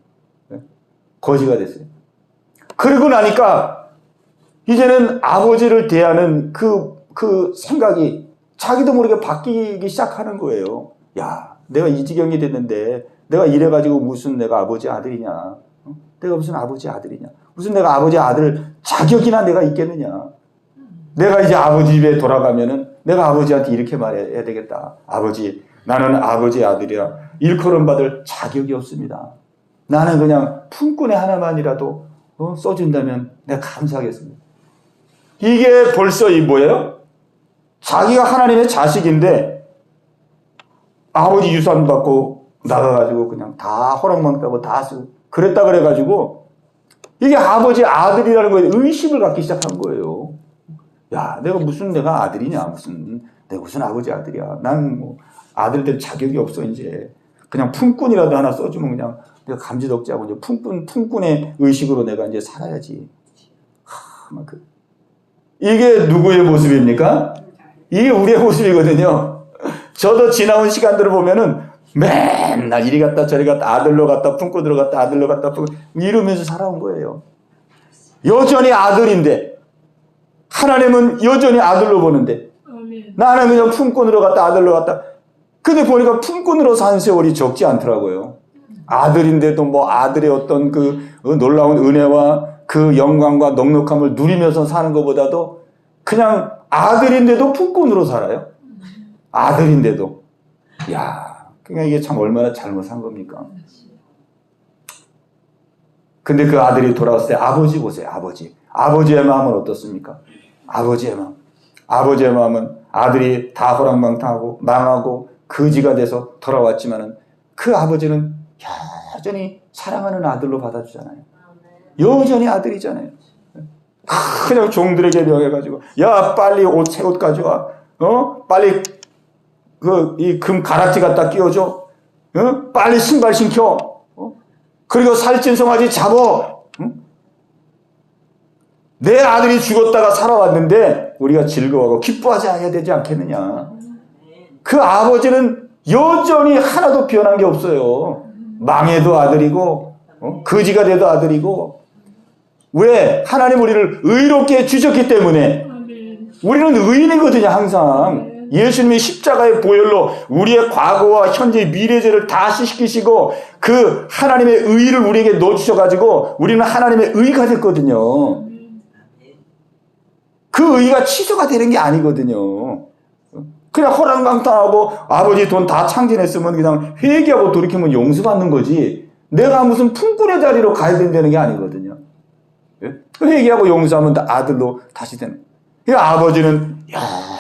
거지가 됐어요. 그러고 나니까 이제는 아버지를 대하는 그 생각이 자기도 모르게 바뀌기 시작하는 거예요. 야, 내가 이 지경이 됐는데 내가 이래가지고 무슨 내가 아버지 아들이냐? 내가 무슨 아버지 아들이냐? 무슨 내가 아버지 아들 자격이나 내가 있겠느냐? 내가 이제 아버지 집에 돌아가면은 내가 아버지한테 이렇게 말해야 되겠다. 아버지, 나는 아버지 아들이야. 일컬음 받을 자격이 없습니다. 나는 그냥 품꾼의 하나만이라도 써준다면 내가 감사하겠습니다. 이게 벌써 이 뭐예요? 자기가 하나님의 자식인데 아버지 유산 받고 나가가지고 그냥 다 허락망ta고 다 쓰고 그랬다 그래가지고 이게 아버지 아들이라는 거에 의심을 갖기 시작한 거예요. 야, 내가 아들이냐? 내가 무슨 아버지 아들이야? 난 뭐 아들 될 자격이 없어 이제. 그냥 품꾼이라도 하나 써주면 그냥 내가 감지덕지하고 이제 품꾼의 의식으로 내가 이제 살아야지. 이게 누구의 모습입니까? 이게 우리의 모습이거든요. 저도 지나온 시간들을 보면은 맨날 이리 갔다 저리 갔다 아들로 갔다 품꾼으로 갔다 아들로 갔다 이러면서 살아온 거예요. 여전히 아들인데 하나님은 여전히 아들로 보는데 나는 그냥 품꾼으로 갔다 아들로 갔다. 근데 보니까 품꾼으로 산 세월이 적지 않더라고요. 아들인데도 뭐 아들의 어떤 그 놀라운 은혜와 그 영광과 넉넉함을 누리면서 사는 것보다도 그냥 아들인데도 품꾼으로 살아요. 아들인데도. 야, 그러니까 이게 참 얼마나 잘못한 겁니까? 근데 그 아들이 돌아왔을 때 아버지 보세요. 아버지의 마음은 어떻습니까? 아버지의 마음은 아들이 다 호랑망탕하고 망하고 거지가 돼서 돌아왔지만은 그 아버지는 여전히 사랑하는 아들로 받아주잖아요. 여전히 아들이잖아요. 그냥 종들에게 명해가지고 야 빨리 새 옷 가져와. 빨리 이 금 가락지 갖다 끼워줘. 빨리 신발 신겨. 그리고 살찐 송아지 잡어. 내 아들이 죽었다가 살아왔는데 우리가 즐거워하고 기뻐하지 않아야 되지 않겠느냐. 그 아버지는 여전히 하나도 변한 게 없어요. 망해도 아들이고 거지가 돼도 아들이고. 왜? 하나님 우리를 의롭게 주셨기 때문에. 우리는 의인이거든요. 항상 예수님이 십자가의 보혈로 우리의 과거와 현재 미래죄를 다 씻기시고 그 하나님의 의를 우리에게 넣어주셔가지고 우리는 하나님의 의가 됐거든요. 그 의가 취소가 되는 게 아니거든요. 그냥 허랑방탕하고 아버지 돈 다 창진했으면 그냥 회개하고 돌이키면 용서받는 거지 내가 무슨 품꾼의 자리로 가야 된다는 게 아니거든요. 회개하고 용서하면 아들로 다시 되는. 아버지는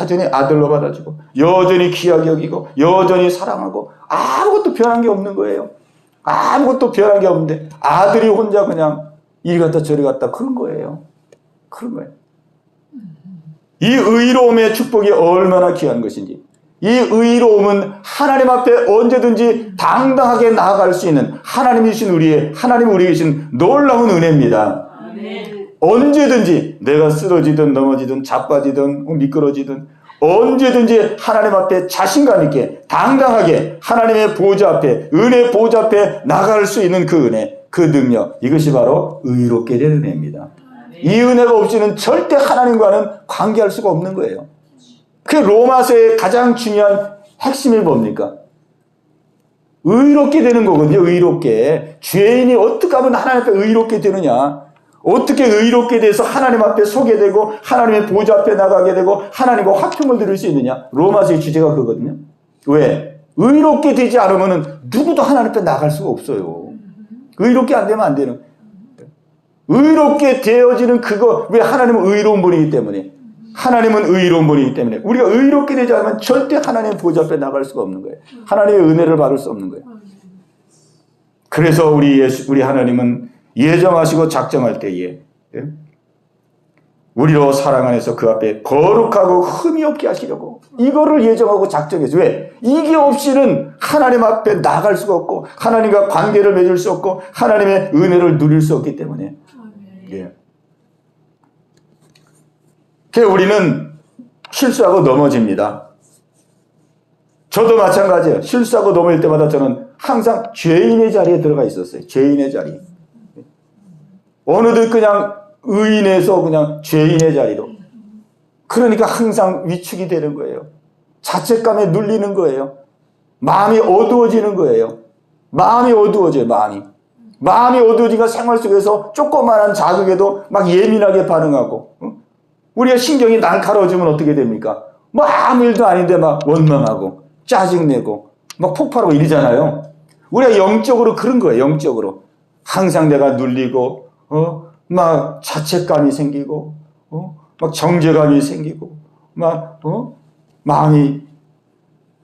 여전히 아들로 받아주고 여전히 귀하게 여기고 여전히 사랑하고 아무것도 변한 게 없는 거예요. 아무것도 변한 게 없는데 아들이 혼자 그냥 이리 갔다 저리 갔다 그런 거예요. 이 의로움의 축복이 얼마나 귀한 것인지. 이 의로움은 하나님 앞에 언제든지 당당하게 나아갈 수 있는 하나님이 우리에게 주신 놀라운 은혜입니다. 언제든지 내가 쓰러지든 넘어지든 자빠지든 미끄러지든 언제든지 하나님 앞에 자신감 있게 당당하게 하나님의 보좌 앞에 은혜 보좌 앞에 나갈 수 있는 그 은혜, 그 능력, 이것이 바로 의롭게 된 은혜입니다. 이 은혜가 없이는 절대 하나님과는 관계할 수가 없는 거예요. 그 로마서의 가장 중요한 핵심이 뭡니까? 의롭게 되는 거거든요. 의롭게. 죄인이 어떻게 하면 하나님 앞에 의롭게 되느냐. 어떻게 의롭게 돼서 하나님 앞에 서게 되고 하나님의 보좌 앞에 나가게 되고 하나님과 화평을 들을 수 있느냐. 로마서의 주제가 그거거든요. 왜? 의롭게 되지 않으면 누구도 하나님 앞에 나갈 수가 없어요. 의롭게 안 되면 안 되는. 의롭게 되어지는 그거. 왜? 하나님은 의로운 분이기 때문에. 하나님은 의로운 분이기 때문에 우리가 의롭게 되지 않으면 절대 하나님의 보좌 앞에 나갈 수가 없는 거예요. 하나님의 은혜를 받을 수 없는 거예요. 그래서 우리 하나님은 예정하시고 작정할 때에 우리로 사랑 안에서 그 앞에 거룩하고 흠이 없게 하시려고 이거를 예정하고 작정해서. 왜? 이게 없이는 하나님 앞에 나갈 수가 없고 하나님과 관계를 맺을 수 없고 하나님의 은혜를 누릴 수 없기 때문에. 우리는 실수하고 넘어집니다. 저도 마찬가지예요. 실수하고 넘어질 때마다 저는 항상 죄인의 자리에 들어가 있었어요. 죄인의 자리. 어느덧 그냥 의인에서 그냥 죄인의 자리로. 그러니까 항상 위축이 되는 거예요. 자책감에 눌리는 거예요. 마음이 어두워지는 거예요. 마음이 어두워져요. 마음이 어두워지니까 생활 속에서 조그마한 자극에도 막 예민하게 반응하고. 우리가 신경이 날카로워지면 어떻게 됩니까? 아무 일도 아닌데 막 원망하고 짜증내고 막 폭발하고 이러잖아요. 우리가 영적으로 그런 거예요. 영적으로 항상 내가 눌리고 막 자책감이 생기고 막 정죄감이 생기고 막 마음이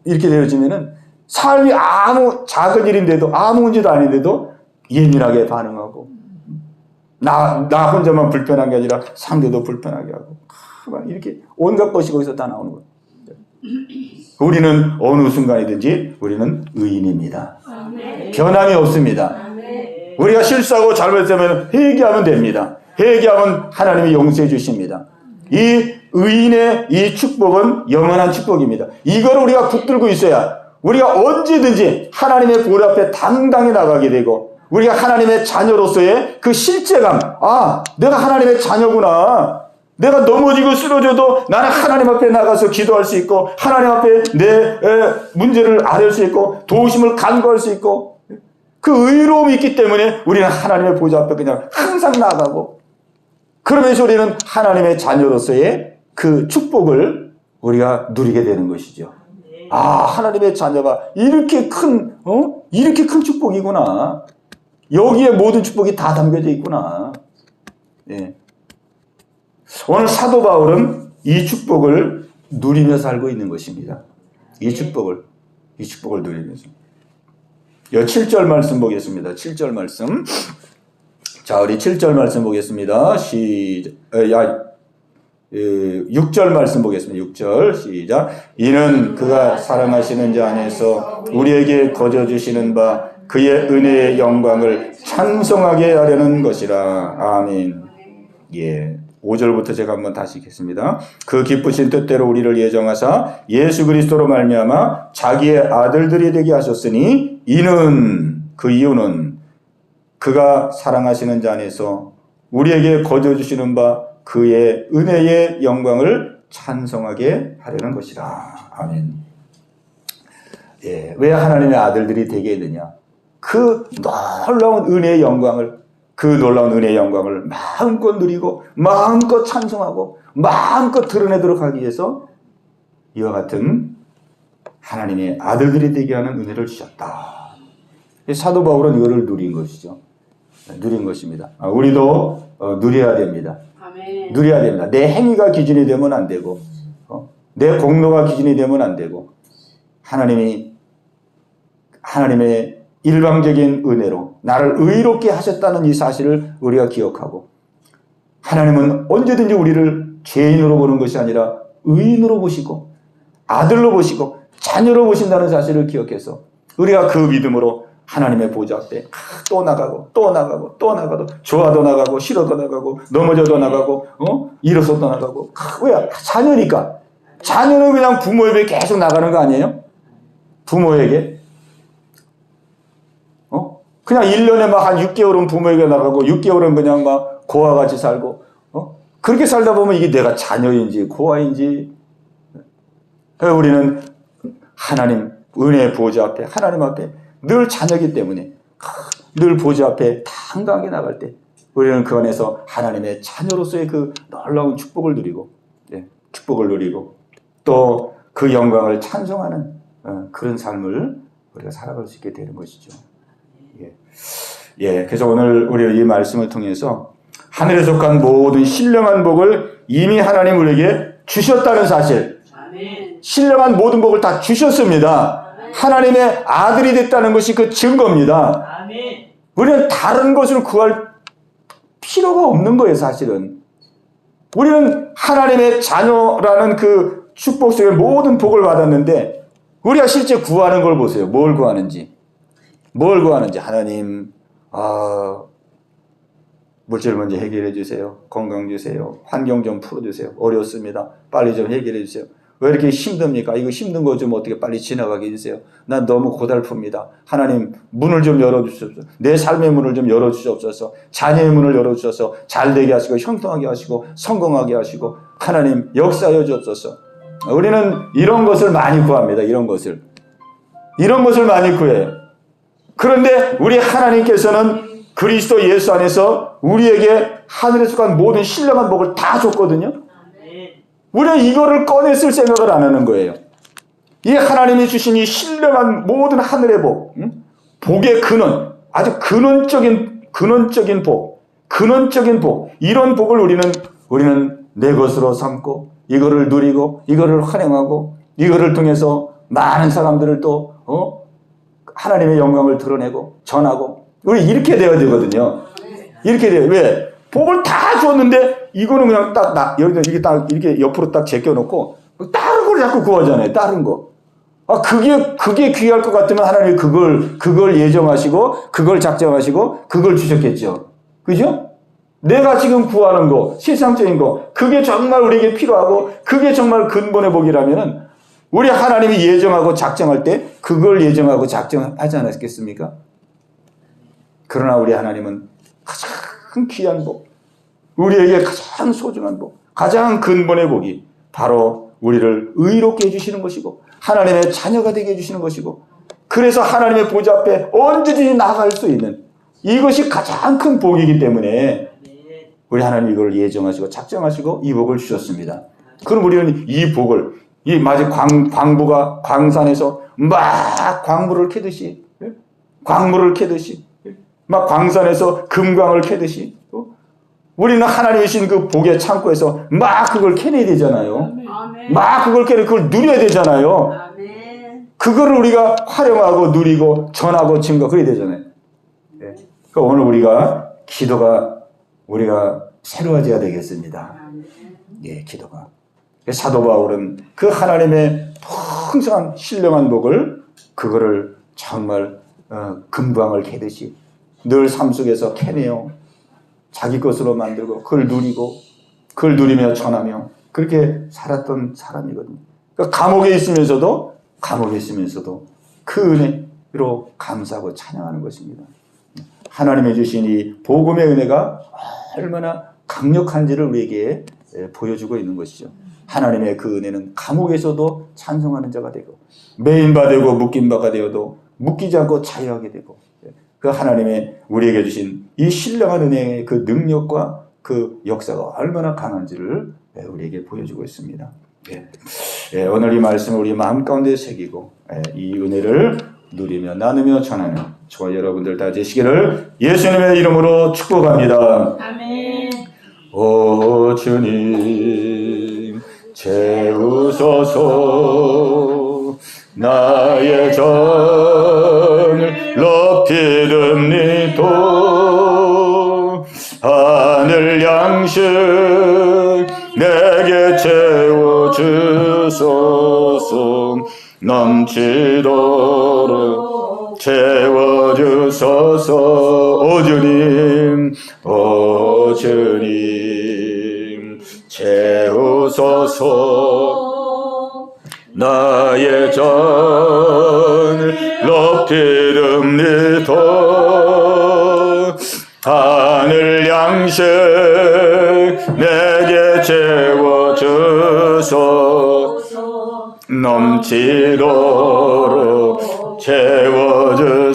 이렇게 되어지면은 삶이 아무 작은 일인데도 아무 문제도 아닌데도 예민하게 반응하고 나 혼자만 불편한 게 아니라 상대도 불편하게 하고 막 이렇게 온갖 것이 거기서 다 나오는 거예요. 우리는 어느 순간이든지 우리는 의인입니다. 아멘. 변함이 없습니다. 아멘. 우리가 실수하고 잘못되면 회개하면 됩니다. 회개하면 하나님이 용서해 주십니다. 이 의인의 이 축복은 영원한 축복입니다. 이걸 우리가 붙들고 있어야 우리가 언제든지 하나님의 볼 앞에 당당히 나가게 되고 우리가 하나님의 자녀로서의 그 실제감, 내가 하나님의 자녀구나. 내가 넘어지고 쓰러져도 나는 하나님 앞에 나가서 기도할 수 있고 하나님 앞에 내 문제를 아뢰을 수 있고 도우심을 간구할 수 있고 그 의로움이 있기 때문에 우리는 하나님의 보좌 앞에 그냥 항상 나가고 그러면서 우리는 하나님의 자녀로서의 그 축복을 우리가 누리게 되는 것이죠. 하나님의 자녀가 이렇게 큰 축복이구나. 여기에 모든 축복이 다 담겨져 있구나. 예. 오늘 사도 바울은 이 축복을 누리며 살고 있는 것입니다. 이 축복을 누리면서. 7절 말씀 보겠습니다. 7절 말씀. 자, 우리 7절 말씀 보겠습니다. 6절 말씀 보겠습니다. 6절 시작. 이는 그가 사랑하시는 자 안에서 우리에게 거저 주시는 바 그의 은혜의 영광을 찬송하게 하려는 것이라. 아멘. 예. 5절부터 제가 한번 다시 읽겠습니다. 그 기쁘신 뜻대로 우리를 예정하사 예수 그리스도로 말미암아 자기의 아들들이 되게 하셨으니 이는 그 이유는 그가 사랑하시는 자 안에서 우리에게 거저 주시는 바 그의 은혜의 영광을 찬송하게 하려는 것이라. 아멘. 예, 왜 하나님의 아들들이 되게 했느냐? 그 놀라운 은혜의 영광을 마음껏 누리고 마음껏 찬송하고 마음껏 드러내도록 하기 위해서 이와 같은 하나님의 아들들이 되게 하는 은혜를 주셨다. 사도 바울은 이거를 누린 것이죠. 누린 것입니다. 우리도 누려야 됩니다. 아멘. 누려야 됩니다. 내 행위가 기준이 되면 안 되고 내 공로가 기준이 되면 안 되고 하나님의 일방적인 은혜로 나를 의롭게 하셨다는 이 사실을 우리가 기억하고 하나님은 언제든지 우리를 죄인으로 보는 것이 아니라 의인으로 보시고 아들로 보시고 자녀로 보신다는 사실을 기억해서 우리가 그 믿음으로 하나님의 보좌 앞에 또 나가고 좋아도 나가고 싫어도 나가고 넘어져도 나가고 일어서도 나가고 왜? 자녀니까. 자녀는 그냥 부모에게 계속 나가는 거 아니에요? 부모에게 그냥 1년에 막 한 6개월은 부모에게 나가고 6개월은 그냥 막 고아와 같이 살고 그렇게 살다 보면 이게 내가 자녀인지 고아인지. 우리는 하나님 은혜의 보좌 앞에 하나님 앞에 늘 자녀이기 때문에 늘 보좌 앞에 당당하게 나갈 때 우리는 그 안에서 하나님의 자녀로서의 그 놀라운 축복을 누리고 또 그 영광을 찬송하는 그런 삶을 우리가 살아갈 수 있게 되는 것이죠. 예, 그래서 오늘 우리 이 말씀을 통해서 하늘에 속한 모든 신령한 복을 이미 하나님 우리에게 주셨다는 사실. 아멘. 신령한 모든 복을 다 주셨습니다. 아멘. 하나님의 아들이 됐다는 것이 그 증거입니다. 아멘. 우리는 다른 것을 구할 필요가 없는 거예요, 사실은. 우리는 하나님의 자녀라는 그 축복 속에 모든 복을 받았는데 우리가 실제 구하는 걸 보세요. 뭘 구하는지 하나님 물질 문제 해결해 주세요. 건강 주세요. 환경 좀 풀어주세요. 어렵습니다. 빨리 좀 해결해 주세요. 왜 이렇게 힘듭니까? 이거 힘든 거 좀 어떻게 빨리 지나가게 해주세요. 난 너무 고달픕니다. 하나님 문을 좀 열어주시옵소서. 내 삶의 문을 좀 열어주시옵소서. 자녀의 문을 열어주셔서 잘되게 하시고 형통하게 하시고 성공하게 하시고 하나님 역사하여 주옵소서. 우리는 이런 것을 많이 구합니다. 이런 것을 많이 구해요. 그런데 우리 하나님께서는 그리스도 예수 안에서 우리에게 하늘에 속한 모든 신령한 복을 다 줬거든요. 우리는 이거를 꺼냈을 생각을 안 하는 거예요. 이 하나님이 주신 이 신령한 모든 하늘의 복, 복의 근원, 아주 근원적인 복, 이런 복을 우리는 내 것으로 삼고 이거를 누리고 이거를 활용하고 이거를 통해서 많은 사람들을 또 하나님의 영광을 드러내고 전하고 우리 이렇게 되어야 되거든요. 이렇게 돼요. 왜? 복을 다 줬는데 이거는 그냥 이렇게 옆으로 딱 제껴놓고 다른 걸 자꾸 구하잖아요. 다른 거. 그게 귀할 것 같으면 하나님이 그걸 예정하시고 그걸 작정하시고 그걸 주셨겠죠. 그죠? 내가 지금 구하는 거, 세상적인 거, 그게 정말 우리에게 필요하고 그게 정말 근본의 복이라면은 우리 하나님이 예정하고 작정할 때 그걸 예정하고 작정하지 않았겠습니까? 그러나 우리 하나님은 가장 귀한 복, 우리에게 가장 소중한 복, 가장 근본의 복이 바로 우리를 의롭게 해주시는 것이고 하나님의 자녀가 되게 해주시는 것이고 그래서 하나님의 보좌 앞에 언제든지 나갈 수 있는 이것이 가장 큰 복이기 때문에 우리 하나님 이걸 예정하시고 작정하시고 이 복을 주셨습니다. 그럼 우리는 이 복을 마치 광부가 광산에서 막 광물을 캐듯이 막 광산에서 금광을 캐듯이 우리는 하나님이 주신 그 복의 창고에서 막 그걸 캐내야 되잖아요. 막 그걸 그걸 누려야 되잖아요. 그거를 우리가 활용하고 누리고 전하고 증거 그래야 되잖아요. 그러니까 오늘 우리가 우리가 새로워져야 되겠습니다. 기도가. 사도 바울은 그 하나님의 풍성한 신령한 복을 그거를 정말 금광을 캐듯이 늘 삶 속에서 캐내어 자기 것으로 만들고 그걸 누리며 전하며 그렇게 살았던 사람이거든요. 그러니까 감옥에 있으면서도 그 은혜로 감사하고 찬양하는 것입니다. 하나님의 주신 이 복음의 은혜가 얼마나 강력한지를 우리에게 보여주고 있는 것이죠. 하나님의 그 은혜는 감옥에서도 찬송하는 자가 되고 매인바 되고 묶인 바가 되어도 묶이지 않고 자유하게 되고 그 하나님의 우리에게 주신 이 신령한 은혜의 그 능력과 그 역사가 얼마나 강한지를 우리에게 보여주고 있습니다. 오늘 이 말씀을 우리 마음 가운데 새기고 이 은혜를 누리며 나누며 전하는 저와 여러분들 다 되시기를 예수님의 이름으로 축복합니다. 아멘. 오 주님 채우소서 나의 전을 높이듭니다. 하늘 양식 내게 채워주소서 넘치도록 채워주소서. 오 주님 채우소서 나의 전을 높이듭니다. 하늘 양식 내게 채워주소서 넘치도록 채워주소서.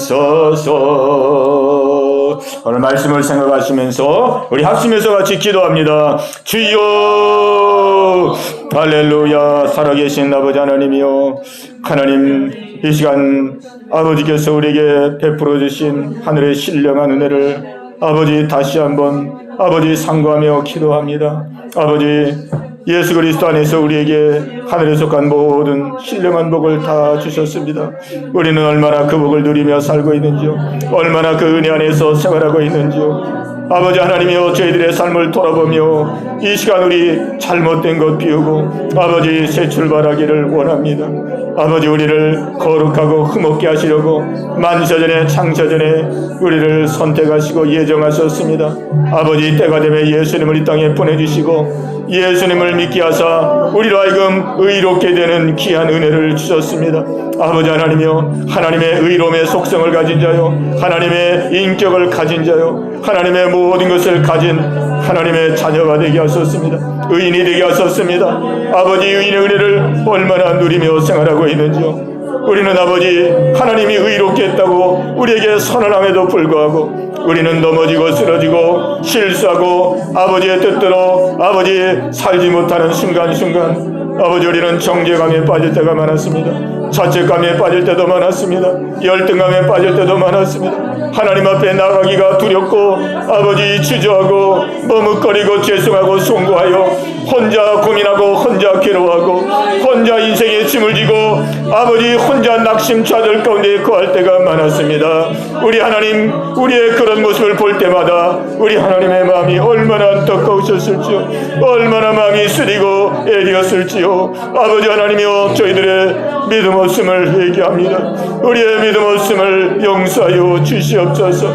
오늘 말씀을 생각하시면서 우리 합심해서 같이 기도합니다. 주여 할렐루야. 살아계신 아버지 하나님이여, 하나님 이 시간 아버지께서 우리에게 베풀어 주신 하늘의 신령한 은혜를 아버지 다시 한번 아버지 상고하며 기도합니다. 아버지 예수 그리스도 안에서 우리에게 하늘에 속한 모든 신령한 복을 다 주셨습니다. 우리는 얼마나 그 복을 누리며 살고 있는지요, 얼마나 그 은혜 안에서 생활하고 있는지요. 아버지 하나님이여, 저희들의 삶을 돌아보며 이 시간 우리 잘못된 것 비우고 아버지 새 출발하기를 원합니다. 아버지 우리를 거룩하고 흠없게 하시려고 만세전에 창세전에 우리를 선택하시고 예정하셨습니다. 아버지 때가 되면 예수님을 이 땅에 보내주시고 예수님을 믿게 하사 우리로 하여금 의롭게 되는 귀한 은혜를 주셨습니다. 아버지 하나님이여, 하나님의 의로움의 속성을 가진 자요, 하나님의 인격을 가진 자요, 하나님의 모든 것을 가진 하나님의 자녀가 되게 하셨습니다. 의인이 되게 하셨습니다. 아버지 의인의 은혜를 얼마나 누리며 생활하고 있는지요. 우리는 아버지 하나님이 의롭게 했다고 우리에게 선언함에도 불구하고 우리는 넘어지고 쓰러지고 실수하고 아버지의 뜻대로 아버지 살지 못하는 순간순간 아버지, 우리는 정죄감에 빠질 때가 많았습니다. 자책감에 빠질 때도 많았습니다. 열등감에 빠질 때도 많았습니다. 하나님 앞에 나가기가 두렵고 아버지 주저하고 머뭇거리고 죄송하고 송구하여 혼자 고민하고 혼자 괴로워하고 혼자 인생의 짐을 지고 아버지 혼자 낙심 좌절 가운데 거할 때가 많았습니다. 우리 하나님, 우리의 그런 모습을 볼 때마다 우리 하나님의 마음이 얼마나 안타까우셨을지요, 얼마나 마음이 쓰리고 애리었을지요. 아버지 하나님이여, 저희들의 믿음 없음을 얘기합니다. 우리의 믿음 없음을 용서하여 주시옵소서.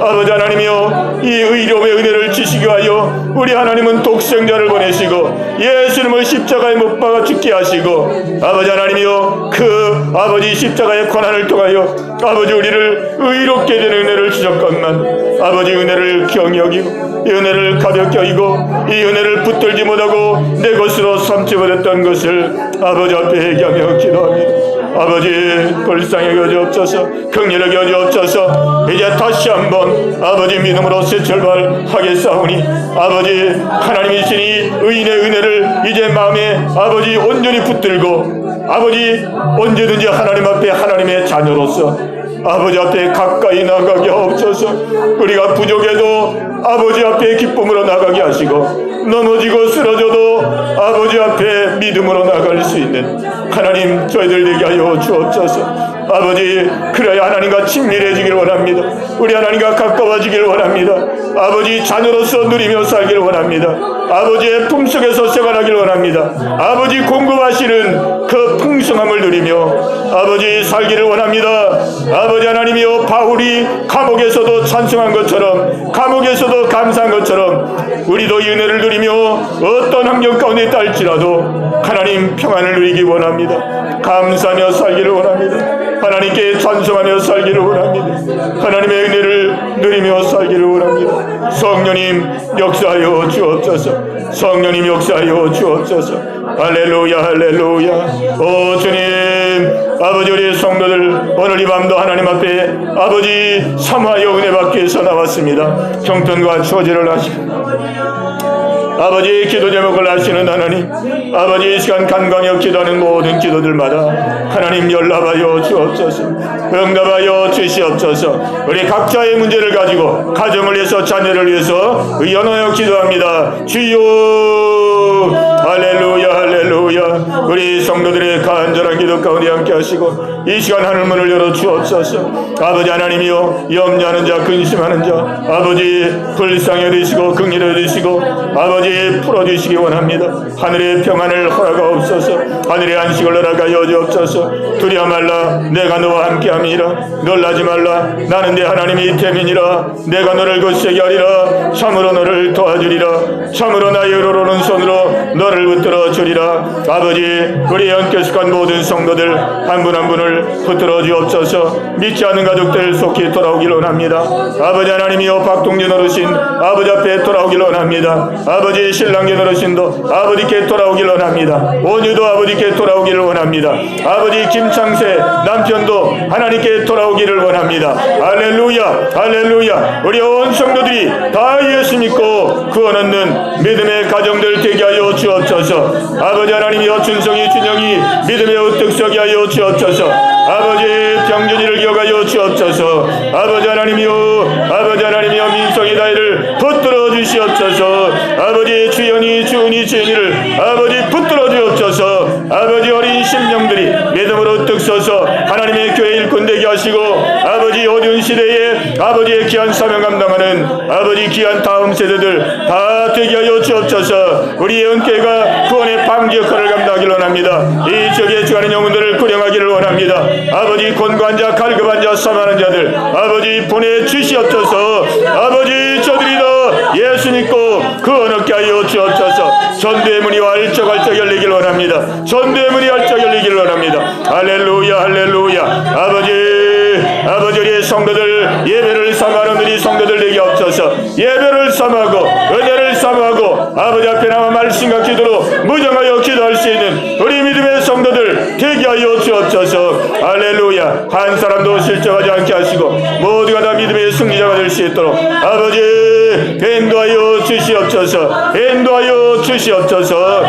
아버지 하나님이여, 이 의로움의 은혜를 주시기 하여 우리 하나님은 독생자를 보내시고 예수님을 십자가에 못 박아 죽게 하시고, 아버지 하나님이여, 그 아버지 십자가의 고난을 통하여 아버지 우리를 의롭게 되는 은혜를 주셨건만 아버지 은혜를 경히 여기고 이 은혜를 가볍게 여기고 이 은혜를 붙들지 못하고 내 것으로 삼지 못했던 것을 아버지 앞에 회개하며 기도합니다. 아버지, 불쌍히 여주옵소서, 긍휼히 여주옵소서. 이제 다시 한번 아버지 믿음으로 새 출발하겠사오니 아버지 하나님이시니 의인의 은혜를 이제 마음에 아버지 온전히 붙들고 아버지 언제든지 하나님 앞에 하나님의 자녀로서 아버지 앞에 가까이 나가게 하옵소서. 우리가 부족해도 아버지 앞에 기쁨으로 나가게 하시고 넘어지고 쓰러져도 아버지 앞에 믿음으로 나갈 수 있는 하나님, 저희들 되게 하여 주옵소서. 아버지, 그래야 하나님과 친밀해지길 원합니다. 우리 하나님과 가까워지길 원합니다. 아버지, 자녀로서 누리며 살길 원합니다. 아버지의 품속에서 생활하길 원합니다. 아버지 공급하시는 그 풍성함을 누리며 아버지 살기를 원합니다. 아버지 하나님이여, 바울이 감옥에서도 찬송한 것처럼, 감옥에서도 감사한 것처럼 우리도 이 은혜를 누리며 어떤 환경 가운데 있다 할지라도 하나님 평안을 누리기 원합니다. 감사하며 살기를 원합니다. 하나님께 찬송하며 살기를 원합니다. 하나님의 은혜를 누리며 살기를 원합니다. 성령님 역사하여 주옵소서. 성령님 역사하여 주옵소서. 할렐루야, 할렐루야. 오 주님, 아버지, 우리 성도들 오늘 이 밤도 하나님 앞에 아버지 사모하여 은혜 받기 위해서 나왔습니다. 형편과 처지를 하시고 아버지 기도 제목을 아시는 하나님, 아버지 이 시간 간광히 기도하는 모든 기도들마다 하나님 연락하여 주옵소서. 응답하여 주시옵소서. 우리 각자의 문제를 가지고 가정을 위해서, 자녀를 위해서 연하여 기도합니다. 주여, 할렐루야, 할렐루야. 우리 성도들의 간절한 기도 가운데 함께 하시고 이 시간 하늘문을 열어 주옵소서. 아버지 하나님이여, 염려하는 자, 근심하는 자 아버지 불쌍히 여기시고 긍휼히 여기시고 아버지 풀어주시기 원합니다. 하늘의 평안을 허락하옵소서. 하늘의 안식을 허락하여 주옵소서. 두려워 말라, 내가 너와 함께함이라. 놀라지 말라, 나는 내 하나님이 됨이니라. 내가 너를 굳세게 하리라. 참으로 너를 도와주리라. 참으로 나의 의로운 손으로 너를 붙들어 주리라. 아버지, 우리 영계숙한 모든 성도들 한 분 한 분을 붙들어 주옵소서. 믿지 않는 가족들 속히 돌아오길 원합니다. 아버지 하나님이여, 박동진 어르신 아버지 앞에 돌아오길 원합니다. 아버지 신랑계 어르신도 아버지께 돌아오길 원합니다. 온유도 아버지께 돌아오기를 원합니다. 아버지 김창세 남편도 하나님께 돌아오기를 원합니다. 할렐루야, 할렐루야. 우리 온 성도들이 다 예수 믿고 구원 얻는 믿음의 가정들 되게 하여 주옵소서. 아버지 하나님이여, 준성이 준영이 믿음의 우뚝 서게 하여 주옵소서. 아버지 병준이를 기억하여 주옵소서. 아버지 하나님이여, 아버지 하나님이여, 민성이 다이를 붙들어 주시옵소서. 아버지 주연이, 주은이, 주연이를 아버지 붙들어 주옵소서. 아버지 어린 심령들이 믿음으로 우뚝 서서 하나님의 교회 일꾼 되게 하시고 아버지 어두운 시대에 아버지의 귀한 사명 감당하는 아버지 귀한 다음 세대들 다 되게 하여 주옵소서. 우리 예언교회가 구원의 방지 역할을 감당하기를 원합니다. 이 지역에 주하는 영혼들을 구령하기를 원합니다. 아버지 권고한 자, 갈급한 자, 사망하는 자들 아버지 보내주시옵소서. 아버지 저들이 더 예수 믿고 구원 얻게 하여 주옵소서. 전도의 문이 활짝활짝 열리기를 원합니다. 전도의 문이 활짝 열리기를 원합니다. 할렐루야, 할렐루야. 아버지 우리의 성도들 예배를 삼아하는 우리 성도들 되게 없어서 예배를 삼아하고 은혜를 삼아하고 아버지 앞에 나와 말씀과 기도로 무정하여 기도할 수 있는 우리 믿음의 성도들 되게 하여 주옵소서. 할렐루야. 한 사람도 실족하지 않게 하시고 모두가 다 믿음의 승리자가 될 수 있도록 아버지 인도하여 주시옵소서. 인도하여 주시옵소서.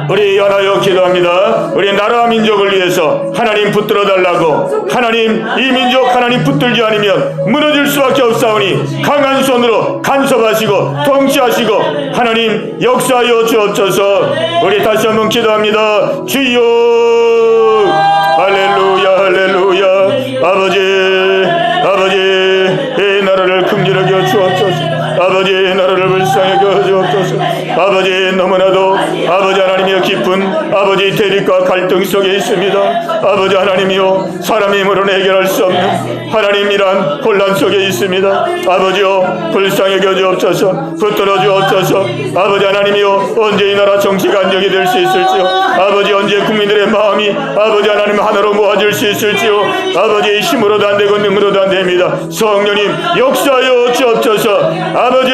우리 연하여 기도합니다. 우리 나라와 민족을 위해서 하나님 붙들어 달라고. 하나님, 이 민족 하나님 붙들지 않으면 무너질 수밖에 없사오니 강한 손으로 간섭하시고 통치하시고 하나님 역사하여 주옵소서. 우리 다시 한번 기도합니다. 주여, 할렐루야, 할렐루야. 아버지, 아버지, 이 나라를 긍휼하게 하여 주옵소서. 아버지, 나라를 불쌍하게 하여 주옵소서. 아버지, 너무나도 아버지 하나님이여 깊은 아버지 대립과 갈등 속에 있습니다. 아버지 하나님이여 사람의 힘으로는 해결할 수 없는 하나님이란 혼란 속에 있습니다. 아버지여 불쌍하게 하여 주옵소서. 붙들어 주옵소서. 아버지 하나님이여 언제 이 나라 정치가 안정이 될 수 있을지요. 아버지 언제 국민들의 마음이 아버지 하나님 하나로 모아질 수 있을지요. 아버지 힘으로도 안 되고 능으로도 안 됩니다. 성령님 역사하여 주옵소서. 아버지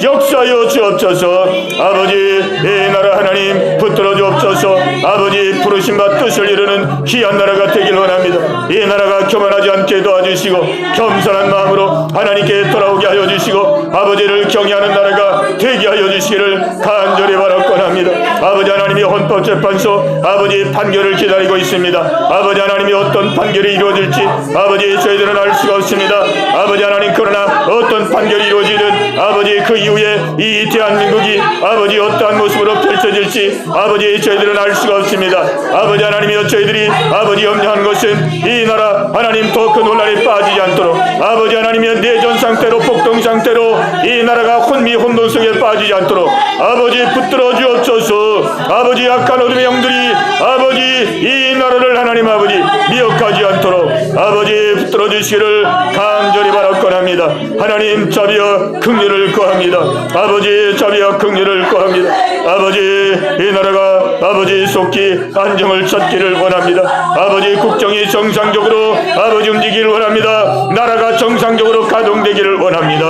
역사하여 주옵소서. 아버지 이 나라 하나님 붙들어 주옵소서. 아버지 부르신 바 뜻을 이루는 귀한 나라가 되길 원합니다. 이 나라가 교만하지 않게 도와주시고 겸손한 마음으로 하나님께 돌아오게 하여 주시고 아버지를 경외하는 나라가 되게 하여 주시기를 간절히 바라옵건합니다. 아버지 하나님이 헌법재판소 아버지 판결을 기다리고 있습니다. 아버지 하나님이 어떤 판결이 이루어질지 아버지 저희들은 알 수가 없습니다. 아버지 하나님, 그러나 어떤 판결이 이루어지든 아버지 그 이후에 이 대한민국이 아버지 어떠한 모습으로 펼쳐질지 아버지 저희들은 알 수가 없습니다. 아버지 하나님이여 저희들이 아버지 염려하는 것은 이 나라 하나님 더 그 논란에 빠지지 않도록 아버지 하나님이여 내전 상태로 폭동 상태로 이 나라가 혼미 혼돈 속에 빠지지 않도록 아버지 붙들어 주옵소서. 아버지 악한 어둠의 영들이 아버지 이 나라를 하나님 아버지 미혹하지 않도록 아버지 붙들어 주시기를 간절히 바라옵건합니다. 하나님 자비와 긍휼을 구합니다. 아버지 자비와 긍휼을 구합니다. 아버지 이 나라가 아버지 속히 안정을 찾기를 원합니다. 아버지 국정이 정상적으로 아버지 움직이기를 원합니다. 나라가 정상적으로 가동되기를 원합니다.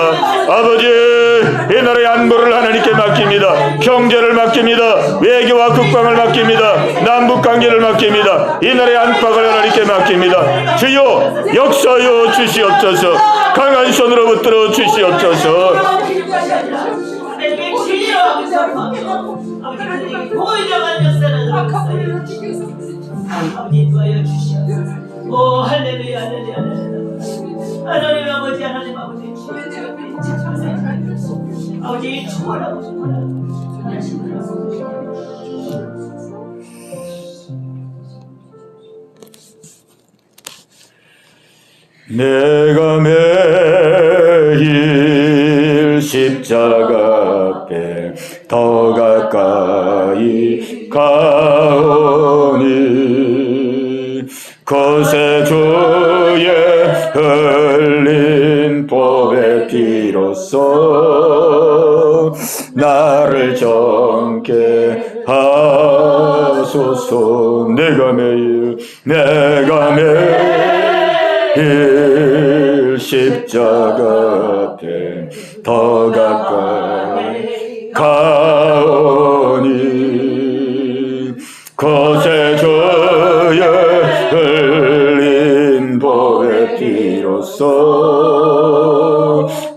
아버지 이 나라의 안보를 하나님께 맡깁니다. 경제를 맡깁니다. 외교와 국방을 맡깁니다. 남북관계를 맡깁니다. 이 나라의 안팎을 하나님께 맡깁니다. 주여 역사하여 주시옵소서. 강한 손으로 붙들어 주시옵소서. 아버지 도와여 주시옵소서. 오 할렐루야, 할렐루야, 하나님 아버지, 하나님 아버지, 아버지 축원하고 축원하고 내가 매일 십자가 앞에 더 가까이 가오니 거세 주의 흘린 보배 피로써 나를 정케 하소서. 내가 매일 십자가 앞에 더 가까이 가오니 거세 주의 흘린 보배 피로써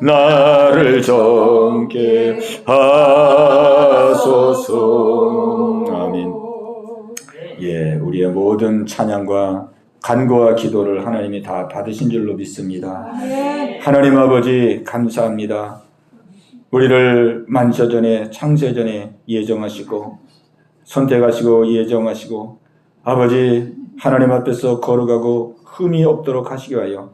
나를 정케 하소서. 아멘. 예, 우리의 모든 찬양과 간구와 기도를 하나님이 다 받으신 줄로 믿습니다. 하나님 아버지 감사합니다. 우리를 만세전에 창세전에 예정하시고 선택하시고 예정하시고 아버지 하나님 앞에서 거룩하고 흠이 없도록 하시기 위하여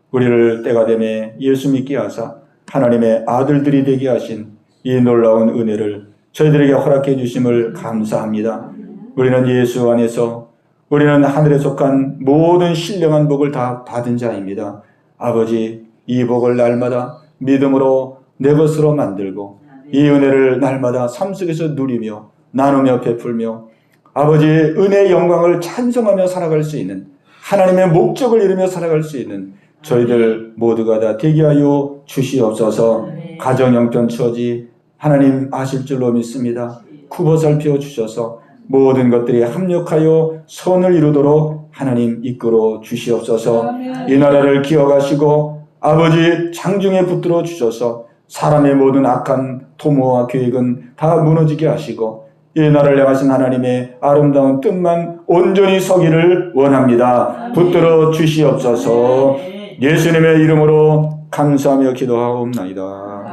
우리를 때가 되매 예수 믿게 하사 하나님의 아들들이 되게 하신 이 놀라운 은혜를 저희들에게 허락해 주심을 감사합니다. 우리는 예수 안에서 우리는 하늘에 속한 모든 신령한 복을 다 받은 자입니다. 아버지 이 복을 날마다 믿음으로 내 것으로 만들고 이 은혜를 날마다 삶 속에서 누리며 나누며 베풀며 아버지 은혜의 영광을 찬송하며 살아갈 수 있는 하나님의 목적을 이루며 살아갈 수 있는 저희들 모두가 다 되게 하여 주시옵소서. 가정 형편 처지 하나님 아실 줄로 믿습니다. 굽어 살펴 주셔서 모든 것들이 합력하여 선을 이루도록 하나님 이끌어 주시옵소서. 이 나라를 기억하시고 아버지 장중에 붙들어 주셔서 사람의 모든 악한 도모와 계획은 다 무너지게 하시고 이 나를 향하신 하나님의 아름다운 뜻만 온전히 서기를 원합니다. 붙들어 주시옵소서. 예수님의 이름으로 감사하며 기도하옵나이다.